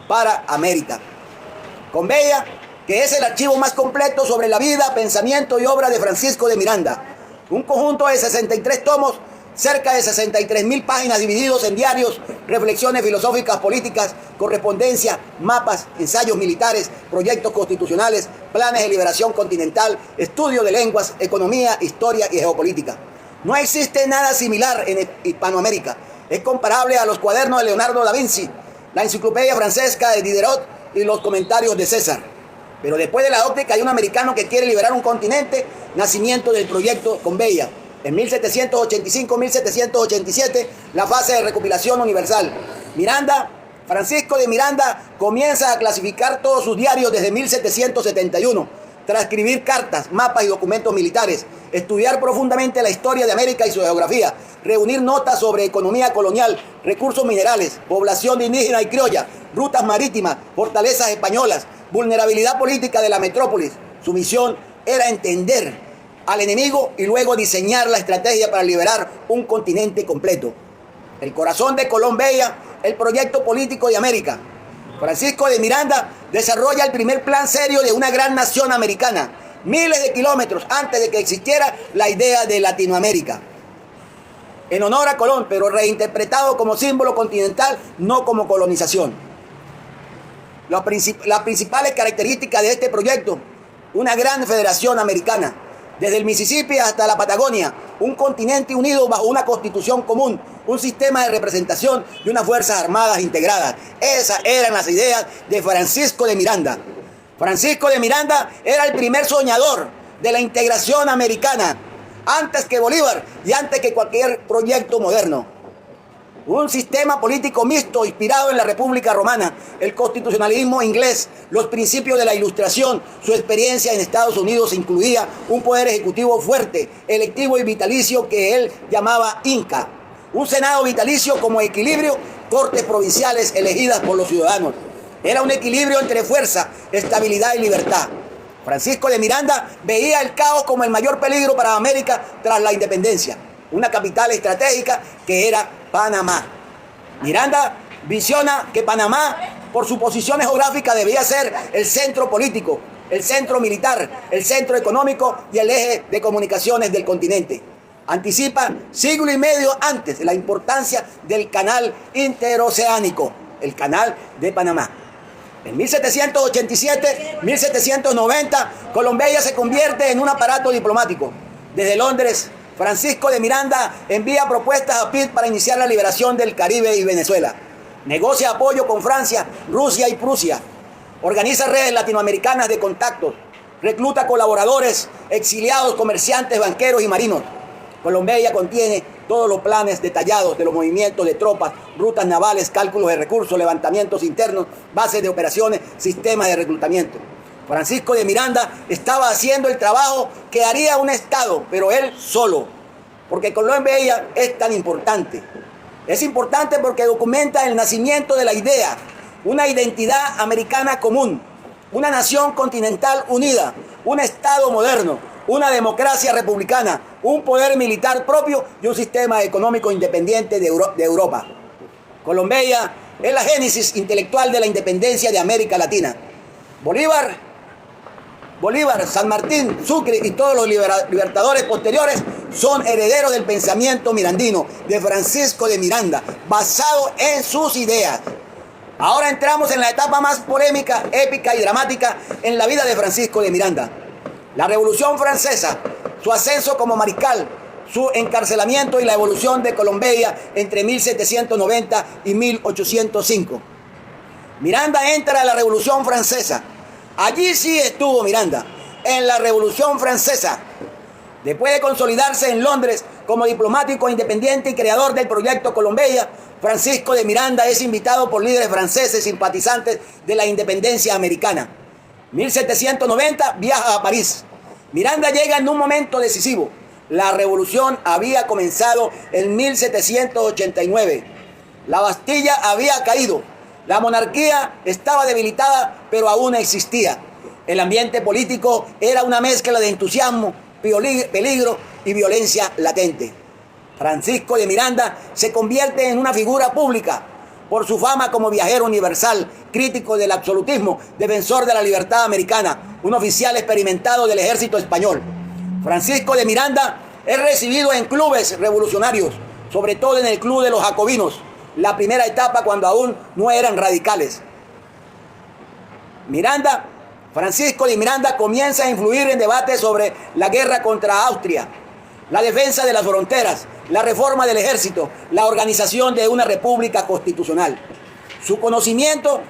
para América. Colombia, que es el archivo más completo sobre la vida, pensamiento y obra de Francisco de Miranda. Un conjunto de 63 tomos, cerca de 63.000 páginas divididos en diarios, reflexiones filosóficas, políticas, correspondencia, mapas, ensayos militares, proyectos constitucionales, planes de liberación continental, estudio de lenguas, economía, historia y geopolítica. No existe nada similar en Hispanoamérica. Es comparable a los cuadernos de Leonardo da Vinci, la enciclopedia francesa de Diderot y los comentarios de César. Pero después de la óptica hay un americano que quiere liberar un continente, nacimiento del proyecto Colombia. En 1785-1787, la fase de recopilación universal. Francisco de Miranda, comienza a clasificar todos sus diarios desde 1771. transcribir cartas, mapas y documentos militares, estudiar profundamente la historia de América y su geografía, reunir notas sobre economía colonial, recursos minerales, población indígena y criolla, rutas marítimas, fortalezas españolas, vulnerabilidad política de la metrópolis. Su misión era entender al enemigo y luego diseñar la estrategia para liberar un continente completo. El corazón de Colón veía el proyecto político de América. Francisco de Miranda desarrolla el primer plan serio de una gran nación americana, miles de kilómetros antes de que existiera la idea de Latinoamérica. En honor a Colón, pero reinterpretado como símbolo continental, no como colonización. Las principales características de este proyecto: una gran federación americana, desde el Mississippi hasta la Patagonia, un continente unido bajo una constitución común, un sistema de representación y unas fuerzas armadas integradas. Esas eran las ideas de Francisco de Miranda. Francisco de Miranda era el primer soñador de la integración americana, antes que Bolívar y antes que cualquier proyecto moderno. Un sistema político mixto inspirado en la República Romana, el constitucionalismo inglés, los principios de la Ilustración. Su experiencia en Estados Unidos incluía un poder ejecutivo fuerte, electivo y vitalicio que él llamaba Inca. Un senado vitalicio como equilibrio, cortes provinciales elegidas por los ciudadanos. Era un equilibrio entre fuerza, estabilidad y libertad. Francisco de Miranda veía el caos como el mayor peligro para América tras la independencia. Una capital estratégica que era Panamá. Miranda visiona que Panamá, por su posición geográfica, debía ser el centro político, el centro militar, el centro económico y el eje de comunicaciones del continente. Anticipa siglo y medio antes la importancia del canal interoceánico, el canal de Panamá. En 1787-1790, Colombia se convierte en un aparato diplomático. Desde Londres, Francisco de Miranda envía propuestas a Pitt para iniciar la liberación del Caribe y Venezuela. Negocia apoyo con Francia, Rusia y Prusia. Organiza redes latinoamericanas de contactos. Recluta colaboradores, exiliados, comerciantes, banqueros y marinos. Colombia contiene todos los planes detallados de los movimientos de tropas, rutas navales, cálculos de recursos, levantamientos internos, bases de operaciones, sistemas de reclutamiento. Francisco de Miranda estaba haciendo el trabajo que haría un Estado, pero él solo, porque Colombia es tan importante. Es importante porque documenta el nacimiento de la idea, una identidad americana común, una nación continental unida, un Estado moderno, una democracia republicana, un poder militar propio y un sistema económico independiente de Europa. Colombia es la génesis intelectual de la independencia de América Latina. Bolívar, San Martín, Sucre y todos los libertadores posteriores son herederos del pensamiento mirandino de Francisco de Miranda, basado en sus ideas. Ahora entramos en la etapa más polémica, épica y dramática en la vida de Francisco de Miranda. La Revolución Francesa, su ascenso como mariscal, su encarcelamiento y la evolución de Colombia entre 1790 y 1805. Miranda entra a la Revolución Francesa. Allí sí estuvo Miranda, en la Revolución Francesa. Después de consolidarse en Londres como diplomático independiente y creador del proyecto Colombia, Francisco de Miranda es invitado por líderes franceses simpatizantes de la independencia americana. 1790 viaja a París. Miranda llega en un momento decisivo. La revolución había comenzado en 1789. La Bastilla había caído. La monarquía estaba debilitada, pero aún existía. El ambiente político era una mezcla de entusiasmo, peligro y violencia latente. Francisco de Miranda se convierte en una figura pública por su fama como viajero universal, crítico del absolutismo, defensor de la libertad americana, un oficial experimentado del ejército español. Francisco de Miranda es recibido en clubes revolucionarios, sobre todo en el Club de los Jacobinos, la primera etapa cuando aún no eran radicales. Francisco de Miranda comienza a influir en debates sobre la guerra contra Austria, la defensa de las fronteras, la reforma del ejército, la organización de una república constitucional. Su conocimiento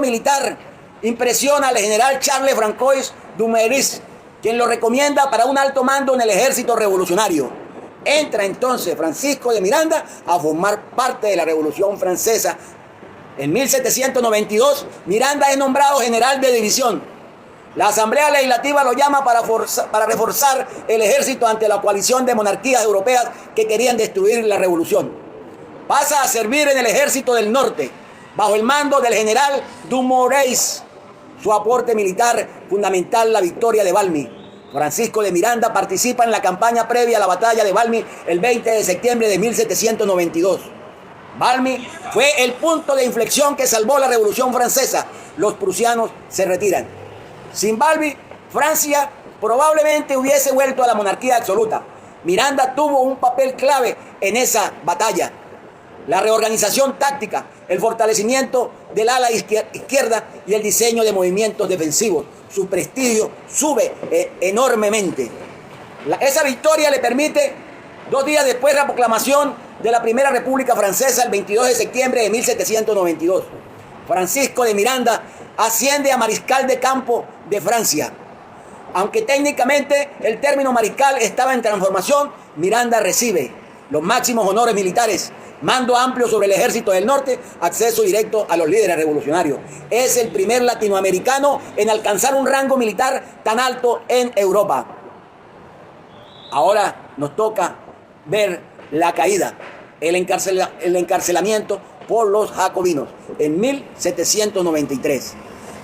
militar impresiona al general Charles Francois Dumouriez, quien lo recomienda para un alto mando en el ejército revolucionario. Entra entonces Francisco de Miranda a formar parte de la Revolución Francesa. En 1792, Miranda es nombrado general de división. La Asamblea Legislativa lo llama para reforzar el ejército ante la coalición de monarquías europeas que querían destruir la revolución. Pasa a servir en el ejército del norte, bajo el mando del general Dumouriez. Su aporte militar fundamental, la victoria de Valmy. Francisco de Miranda participa en la campaña previa a la batalla de Valmy el 20 de septiembre de 1792. Valmy fue el punto de inflexión que salvó la Revolución Francesa. Los prusianos se retiran. Sin Valmy, Francia probablemente hubiese vuelto a la monarquía absoluta. Miranda tuvo un papel clave en esa batalla. La reorganización táctica, el fortalecimiento del ala izquierda y el diseño de movimientos defensivos. Su prestigio sube enormemente. Esa victoria le permite, 2 días después de la proclamación de la Primera República Francesa, el 22 de septiembre de 1792, Francisco de Miranda asciende a mariscal de campo de Francia. Aunque técnicamente el término mariscal estaba en transformación, Miranda recibe los máximos honores militares, mando amplio sobre el ejército del norte, acceso directo a los líderes revolucionarios. Es el primer latinoamericano en alcanzar un rango militar tan alto en Europa. Ahora nos toca ver la caída, el encarcelamiento por los jacobinos en 1793.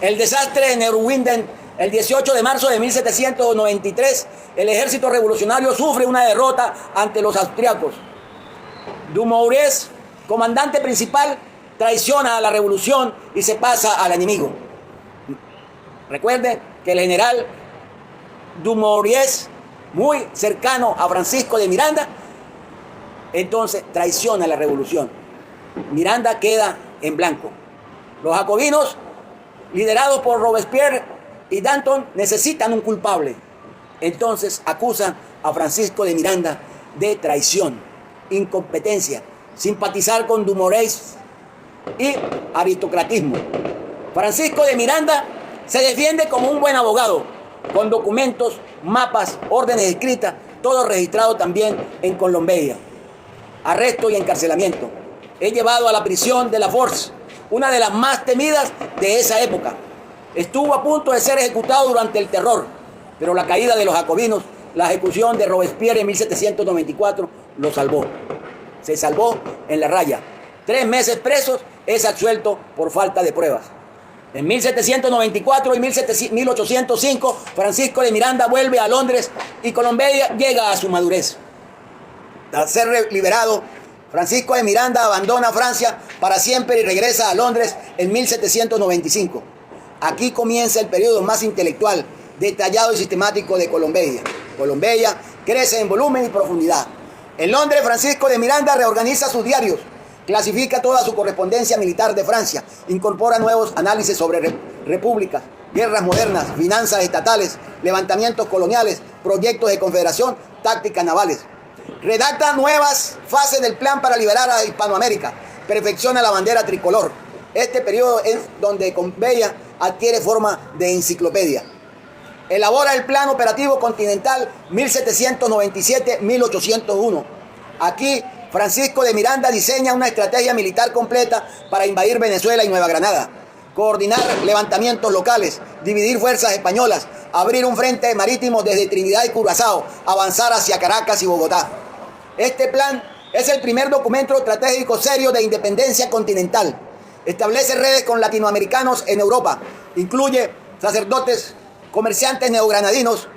El desastre de Neerwinden, el 18 de marzo de 1793, el ejército revolucionario sufre una derrota ante los austriacos. Dumouriez, comandante principal, traiciona a la revolución y se pasa al enemigo. Recuerden que el general Dumouriez, muy cercano a Francisco de Miranda, entonces traiciona la revolución. Miranda queda en blanco. Los jacobinos, liderados por Robespierre y Danton, necesitan un culpable. Entonces acusan a Francisco de Miranda de traición, incompetencia, simpatizar con Dumouriez y aristocratismo. Francisco de Miranda se defiende como un buen abogado, con documentos, mapas, órdenes escritas, todo registrado también en Colombia. Arresto y encarcelamiento. Es llevado a la prisión de la Force, una de las más temidas de esa época. Estuvo a punto de ser ejecutado durante el terror, pero la caída de los jacobinos, la ejecución de Robespierre en 1794, lo salvó. Se salvó en la raya. 3 meses presos, es absuelto por falta de pruebas. En 1794 y 1805, Francisco de Miranda vuelve a Londres y Colombia llega a su madurez. Al ser liberado, Francisco de Miranda abandona Francia para siempre y regresa a Londres en 1795. Aquí comienza el periodo más intelectual, detallado y sistemático de Colombia. Colombia crece en volumen y profundidad. En Londres, Francisco de Miranda reorganiza sus diarios, clasifica toda su correspondencia militar de Francia, incorpora nuevos análisis sobre repúblicas, guerras modernas, finanzas estatales, levantamientos coloniales, proyectos de confederación, tácticas navales. Redacta nuevas fases del plan para liberar a Hispanoamérica, perfecciona la bandera tricolor. Este periodo es donde Colombia adquiere forma de enciclopedia. Elabora el Plan Operativo Continental 1797-1801. Aquí, Francisco de Miranda diseña una estrategia militar completa para invadir Venezuela y Nueva Granada, coordinar levantamientos locales, dividir fuerzas españolas, abrir un frente marítimo desde Trinidad y Curazao, avanzar hacia Caracas y Bogotá. Este plan es el primer documento estratégico serio de independencia continental. Establece redes con latinoamericanos en Europa. Incluye sacerdotes, comerciantes neogranadinos,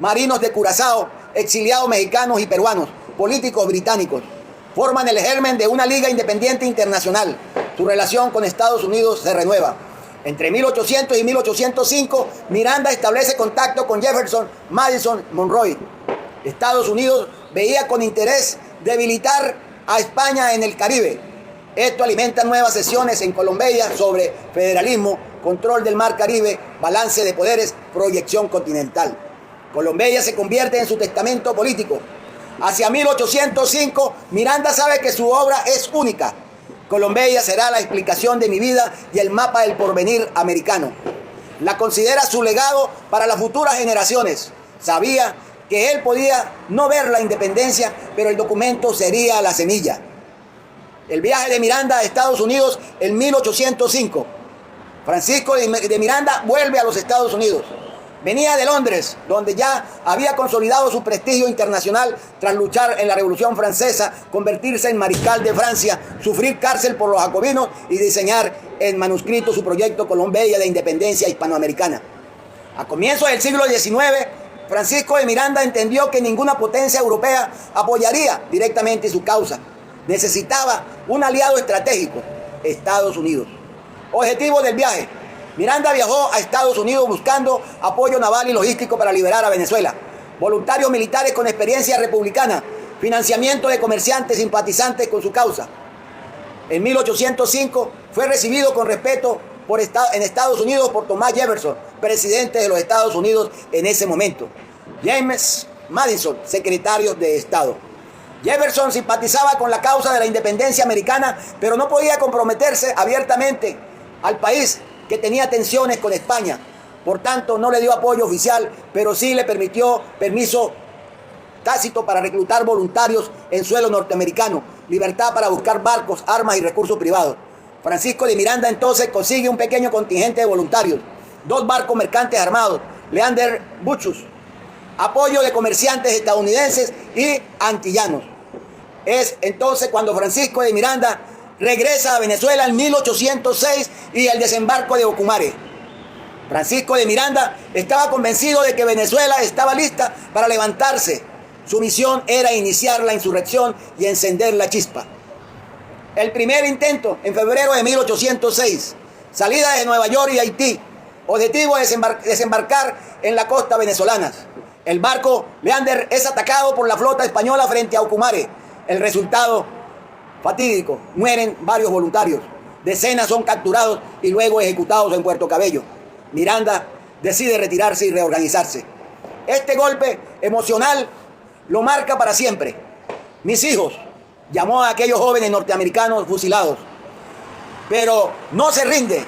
marinos de Curazao, exiliados mexicanos y peruanos, políticos británicos. Forman el germen de una liga independiente internacional. Su relación con Estados Unidos se renueva. Entre 1800 y 1805, Miranda establece contacto con Jefferson, Madison, Monroe. Estados Unidos veía con interés debilitar a España en el Caribe. Esto alimenta nuevas sesiones en Colombia sobre federalismo, control del mar Caribe, balance de poderes, proyección continental. Colombia se convierte en su testamento político. Hacia 1805, Miranda sabe que su obra es única. Colombia será la explicación de mi vida y el mapa del porvenir americano. La considera su legado para las futuras generaciones. Sabía que él podía no ver la independencia, pero el documento sería la semilla. El viaje de Miranda a Estados Unidos en 1805. Francisco de Miranda vuelve a los Estados Unidos. Venía de Londres, donde ya había consolidado su prestigio internacional tras luchar en la Revolución Francesa, convertirse en mariscal de Francia, sufrir cárcel por los jacobinos y diseñar en manuscrito su proyecto Colombia de independencia hispanoamericana. A comienzos del siglo XIX, Francisco de Miranda entendió que ninguna potencia europea apoyaría directamente su causa. Necesitaba un aliado estratégico, Estados Unidos. Objetivo del viaje: Miranda viajó a Estados Unidos buscando apoyo naval y logístico para liberar a Venezuela, voluntarios militares con experiencia republicana, financiamiento de comerciantes simpatizantes con su causa. En 1805 fue recibido con respeto en Estados Unidos por Thomas Jefferson, presidente de los Estados Unidos en ese momento. James Madison, secretario de Estado. Jefferson simpatizaba con la causa de la independencia americana, pero no podía comprometerse abiertamente al país, que tenía tensiones con España. Por tanto, no le dio apoyo oficial, pero sí le permitió permiso tácito para reclutar voluntarios en suelo norteamericano, libertad para buscar barcos, armas y recursos privados. Francisco de Miranda entonces consigue un pequeño contingente de voluntarios, 2 barcos mercantes armados, Leander Buchus, apoyo de comerciantes estadounidenses y antillanos. Es entonces cuando Francisco de Miranda regresa a Venezuela en 1806 y el desembarco de Ocumare. Francisco de Miranda estaba convencido de que Venezuela estaba lista para levantarse. Su misión era iniciar la insurrección y encender la chispa. El primer intento, en febrero de 1806, salida de Nueva York y Haití, objetivo desembarcar en la costa venezolana. El barco Leander es atacado por la flota española frente a Ocumare. El resultado fatídico: mueren varios voluntarios, decenas son capturados y luego ejecutados en Puerto Cabello. Miranda decide retirarse y reorganizarse. Este golpe emocional lo marca para siempre. Mis hijos, llamó a aquellos jóvenes norteamericanos fusilados, pero no se rinde.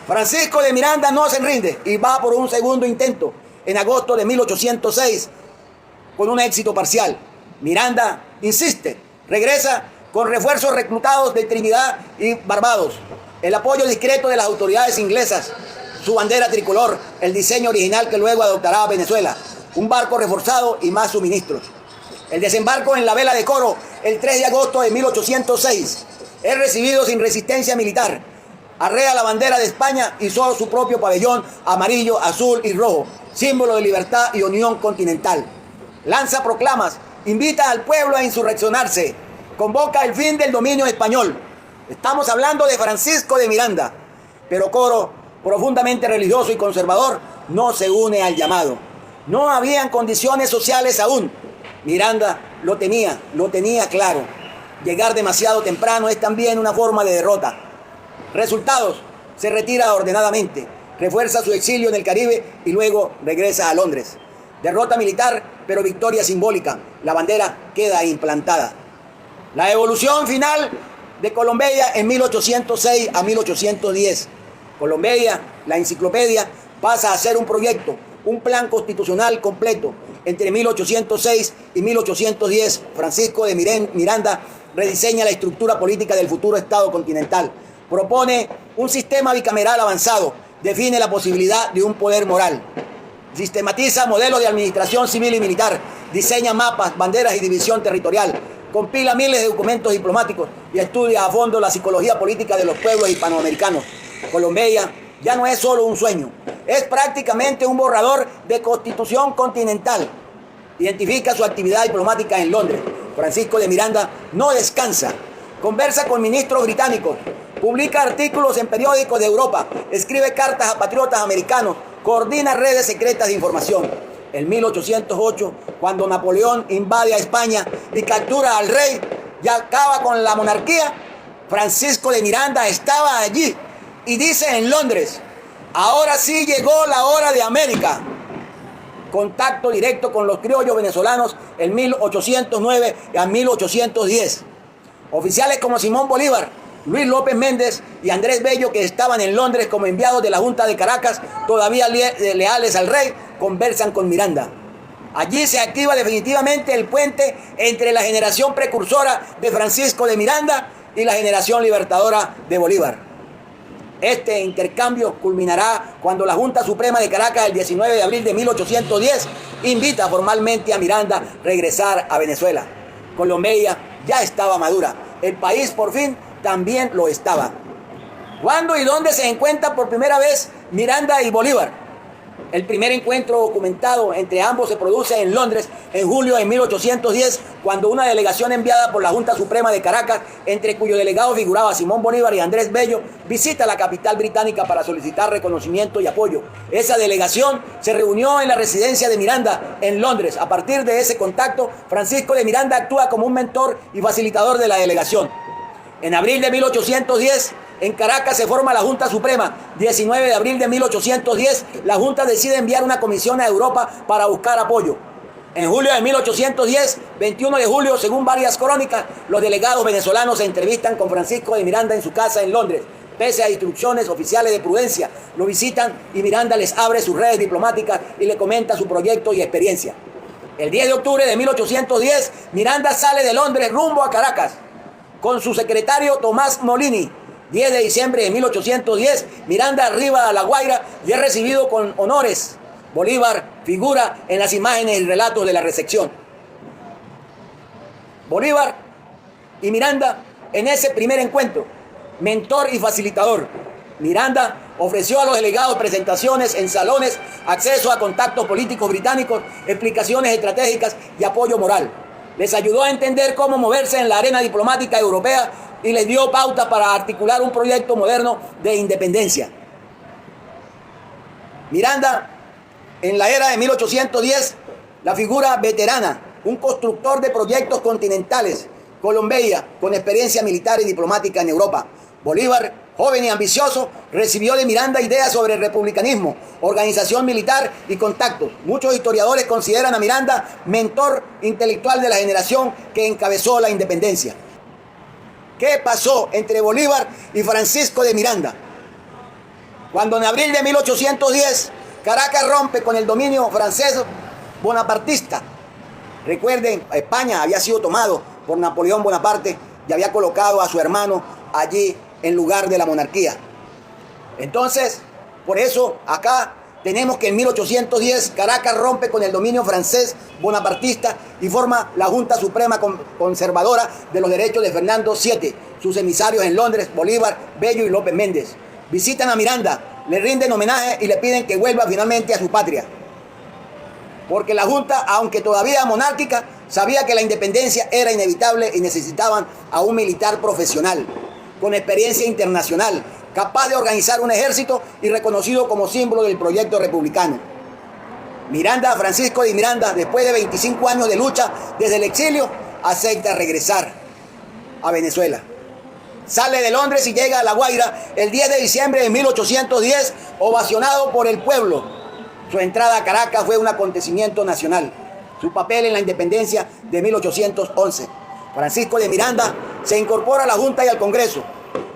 Francisco de Miranda no se rinde y va por un segundo intento en agosto de 1806 con un éxito parcial. Miranda insiste, regresa con refuerzos reclutados de Trinidad y Barbados, el apoyo discreto de las autoridades inglesas, su bandera tricolor, el diseño original que luego adoptará Venezuela, un barco reforzado y más suministros. El desembarco en la vela de Coro el 3 de agosto de 1806 es recibido sin resistencia militar. Arrea la bandera de España y hizo su propio pabellón amarillo, azul y rojo, símbolo de libertad y unión continental. Lanza proclamas, invita al pueblo a insurreccionarse, convoca el fin del dominio español. Estamos hablando de Francisco de Miranda, pero Coro, profundamente religioso y conservador, no se une al llamado. No habían condiciones sociales aún. Miranda lo tenía claro. Llegar demasiado temprano es también una forma de derrota. Resultados: se retira ordenadamente, refuerza su exilio en el Caribe y luego regresa a Londres. Derrota militar, pero victoria simbólica. La bandera queda implantada. La evolución final de Colombia en 1806 a 1810. Colombia, la enciclopedia, pasa a ser un proyecto, un plan constitucional completo. Entre 1806 y 1810, Francisco de Miranda rediseña la estructura política del futuro Estado continental. Propone un sistema bicameral avanzado, define la posibilidad de un poder moral. Sistematiza modelos de administración civil y militar, diseña mapas, banderas y división territorial, compila miles de documentos diplomáticos y estudia a fondo la psicología política de los pueblos hispanoamericanos. Colombia ya no es solo un sueño, es prácticamente un borrador de constitución continental. Identifica su actividad diplomática en Londres. Francisco de Miranda no descansa, conversa con ministros británicos, publica artículos en periódicos de Europa, escribe cartas a patriotas americanos, coordina redes secretas de información. En 1808, cuando Napoleón invade a España y captura al rey y acaba con la monarquía, Francisco de Miranda estaba allí y dice en Londres: ahora sí llegó la hora de América. Contacto directo con los criollos venezolanos en 1809 a 1810. Oficiales como Simón Bolívar, Luis López Méndez y Andrés Bello, que estaban en Londres como enviados de la Junta de Caracas, todavía leales al rey, conversan con Miranda. Allí se activa definitivamente el puente entre la generación precursora de Francisco de Miranda y la generación libertadora de Bolívar. Este intercambio culminará cuando la Junta Suprema de Caracas, el 19 de abril de 1810, invita formalmente a Miranda a regresar a Venezuela. Colombia ya estaba madura. El país por fin también lo estaba. ¿Cuándo y dónde se encuentran por primera vez Miranda y Bolívar? El primer encuentro documentado entre ambos se produce en Londres en julio de 1810, cuando una delegación enviada por la Junta Suprema de Caracas, entre cuyos delegados figuraba Simón Bolívar y Andrés Bello, visita la capital británica para solicitar reconocimiento y apoyo. Esa delegación se reunió en la residencia de Miranda en Londres. A partir de ese contacto, Francisco de Miranda actúa como un mentor y facilitador de la delegación. En abril de 1810, en Caracas se forma la Junta Suprema. 19 de abril de 1810, la Junta decide enviar una comisión a Europa para buscar apoyo. En julio de 1810, 21 de julio, según varias crónicas, los delegados venezolanos se entrevistan con Francisco de Miranda en su casa en Londres. Pese a instrucciones oficiales de prudencia, lo visitan y Miranda les abre sus redes diplomáticas y le comenta su proyecto y experiencia. El 10 de octubre de 1810, Miranda sale de Londres rumbo a Caracas con su secretario Tomás Molini. 10 de diciembre de 1810, Miranda arriba a La Guaira y es recibido con honores. Bolívar figura en las imágenes y relatos de la recepción. Bolívar y Miranda en ese primer encuentro, mentor y facilitador. Miranda ofreció a los delegados presentaciones en salones, acceso a contactos políticos británicos, explicaciones estratégicas y apoyo moral. Les ayudó a entender cómo moverse en la arena diplomática europea y les dio pautas para articular un proyecto moderno de independencia. Miranda, en la era de 1810, la figura veterana, un constructor de proyectos continentales. Colombia, con experiencia militar y diplomática en Europa. Bolívar, joven y ambicioso, recibió de Miranda ideas sobre el republicanismo, organización militar y contactos. Muchos historiadores consideran a Miranda mentor intelectual de la generación que encabezó la independencia. ¿Qué pasó entre Bolívar y Francisco de Miranda? Cuando en abril de 1810 Caracas rompe con el dominio francés bonapartista. Recuerden, España había sido tomado por Napoleón Bonaparte y había colocado a su hermano allí en lugar de la monarquía. Entonces, por eso acá tenemos que en 1810 Caracas rompe con el dominio francés bonapartista y forma la Junta Suprema Conservadora de los Derechos de Fernando VII. Sus emisarios en Londres, Bolívar, Bello y López Méndez. Visitan a Miranda, le rinden homenaje y le piden que vuelva finalmente a su patria. Porque la Junta, aunque todavía monárquica, sabía que la independencia era inevitable y necesitaban a un militar profesional, con experiencia internacional, capaz de organizar un ejército y reconocido como símbolo del proyecto republicano. Miranda, Francisco de Miranda, después de 25 años de lucha desde el exilio, acepta regresar a Venezuela. Sale de Londres y llega a La Guaira el 10 de diciembre de 1810, ovacionado por el pueblo. Su entrada a Caracas fue un acontecimiento nacional. Su papel en la independencia de 1811. Francisco de Miranda se incorpora a la Junta y al Congreso.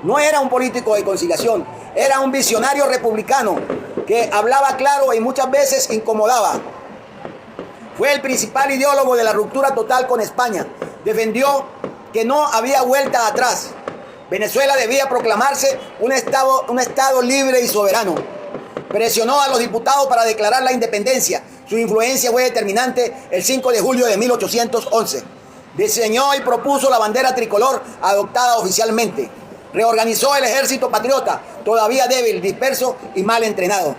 No era un político de conciliación, era un visionario republicano que hablaba claro y muchas veces incomodaba. Fue el principal ideólogo de la ruptura total con España. Defendió que no había vuelta atrás. Venezuela debía proclamarse un estado libre y soberano. Presionó a los diputados para declarar la independencia. Su influencia fue determinante el 5 de julio de 1811. Diseñó y propuso la bandera tricolor adoptada oficialmente. Reorganizó el ejército patriota, todavía débil, disperso y mal entrenado.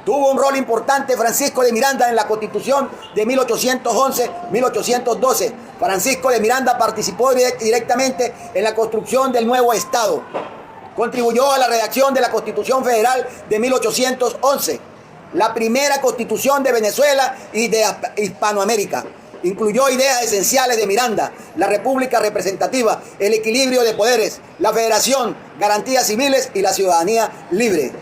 Tuvo un rol importante Francisco de Miranda en la Constitución de 1811-1812. Francisco de Miranda participó directamente en la construcción del nuevo Estado. Contribuyó a la redacción de la Constitución Federal de 1811, la primera constitución de Venezuela y de Hispanoamérica. Incluyó ideas esenciales de Miranda: la república representativa, el equilibrio de poderes, la federación, garantías civiles y la ciudadanía libre.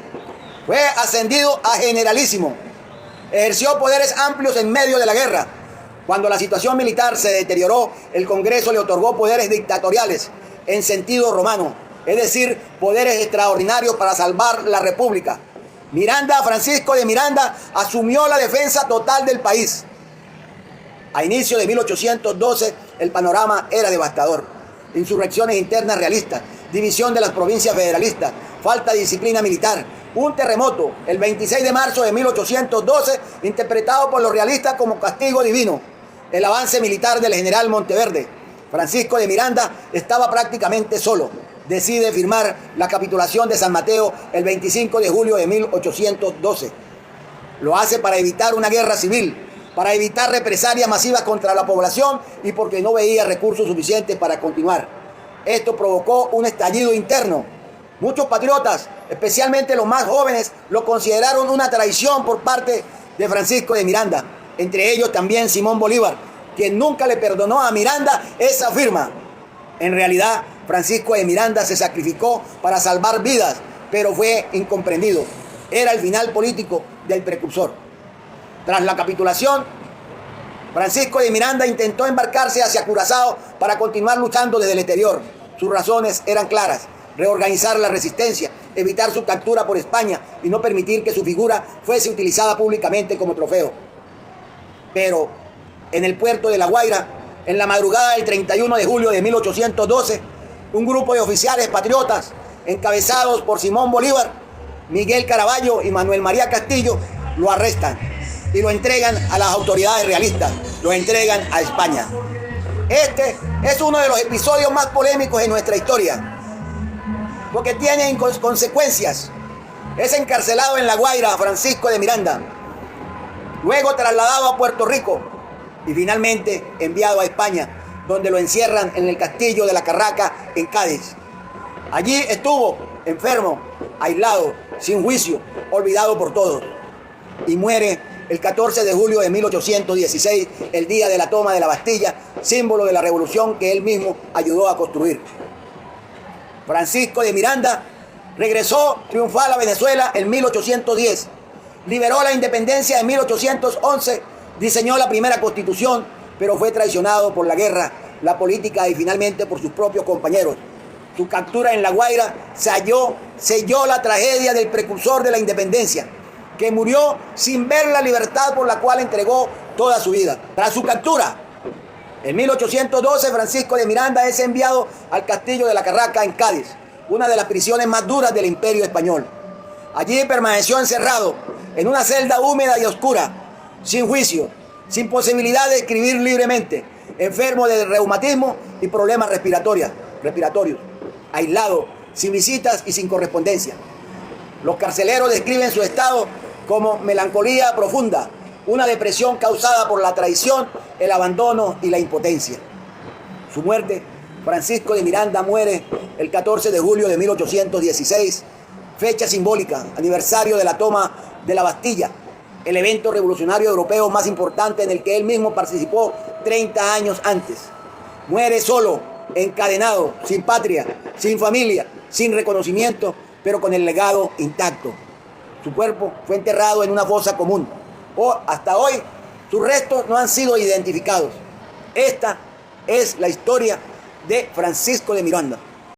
Fue ascendido a generalísimo. Ejerció poderes amplios en medio de la guerra. Cuando la situación militar se deterioró, el Congreso le otorgó poderes dictatoriales en sentido romano, es decir, poderes extraordinarios para salvar la república. Francisco de Miranda asumió la defensa total del país. A inicio de 1812 el panorama era devastador. Insurrecciones internas realistas, división de las provincias federalistas, falta de disciplina militar, un terremoto el 26 de marzo de 1812, interpretado por los realistas como castigo divino, el avance militar del general Monteverde. Francisco de Miranda estaba prácticamente solo. Decide firmar la capitulación de San Mateo el 25 de julio de 1812. Lo hace para evitar una guerra civil, para evitar represalias masivas contra la población y porque no veía recursos suficientes para continuar. Esto provocó un estallido interno. Muchos patriotas, especialmente los más jóvenes, lo consideraron una traición por parte de Francisco de Miranda. Entre ellos también Simón Bolívar, quien nunca le perdonó a Miranda esa firma. En realidad, Francisco de Miranda se sacrificó para salvar vidas, pero fue incomprendido. Era el final político del precursor. Tras la capitulación, Francisco de Miranda intentó embarcarse hacia Curazao para continuar luchando desde el exterior. Sus razones eran claras: reorganizar la resistencia, evitar su captura por España y no permitir que su figura fuese utilizada públicamente como trofeo. Pero en el puerto de La Guaira, en la madrugada del 31 de julio de 1812, un grupo de oficiales patriotas, encabezados por Simón Bolívar, Miguel Caraballo y Manuel María Castillo, lo arrestan y lo entregan a las autoridades realistas, lo entregan a España. Este es uno de los episodios más polémicos en nuestra historia, porque tiene consecuencias. Es encarcelado en La Guaira Francisco de Miranda, luego trasladado a Puerto Rico y finalmente enviado a España, donde lo encierran en el castillo de la Carraca en Cádiz. Allí estuvo enfermo, aislado, sin juicio, olvidado por todos, y muere el 14 de julio de 1816, el día de la toma de la Bastilla, símbolo de la revolución que él mismo ayudó a construir. Francisco de Miranda regresó triunfal a Venezuela en 1810, liberó la independencia en 1811, diseñó la primera constitución, pero fue traicionado por la guerra, la política y finalmente por sus propios compañeros. Su captura en La Guaira selló la tragedia del precursor de la independencia, que murió sin ver la libertad por la cual entregó toda su vida. Tras su captura, en 1812, Francisco de Miranda es enviado al castillo de la Carraca en Cádiz, una de las prisiones más duras del Imperio Español. Allí permaneció encerrado en una celda húmeda y oscura, sin juicio, sin posibilidad de escribir libremente, enfermo de reumatismo y problemas respiratorios, aislado, sin visitas y sin correspondencia. Los carceleros describen su estado como melancolía profunda, una depresión causada por la traición, el abandono y la impotencia. Su muerte, Francisco de Miranda muere el 14 de julio de 1816, fecha simbólica, aniversario de la toma de la Bastilla, el evento revolucionario europeo más importante en el que él mismo participó 30 años antes. Muere solo, encadenado, sin patria, sin familia, sin reconocimiento, pero con el legado intacto. Su cuerpo fue enterrado en una fosa común. Hasta hoy, sus restos no han sido identificados. Esta es la historia de Francisco de Miranda.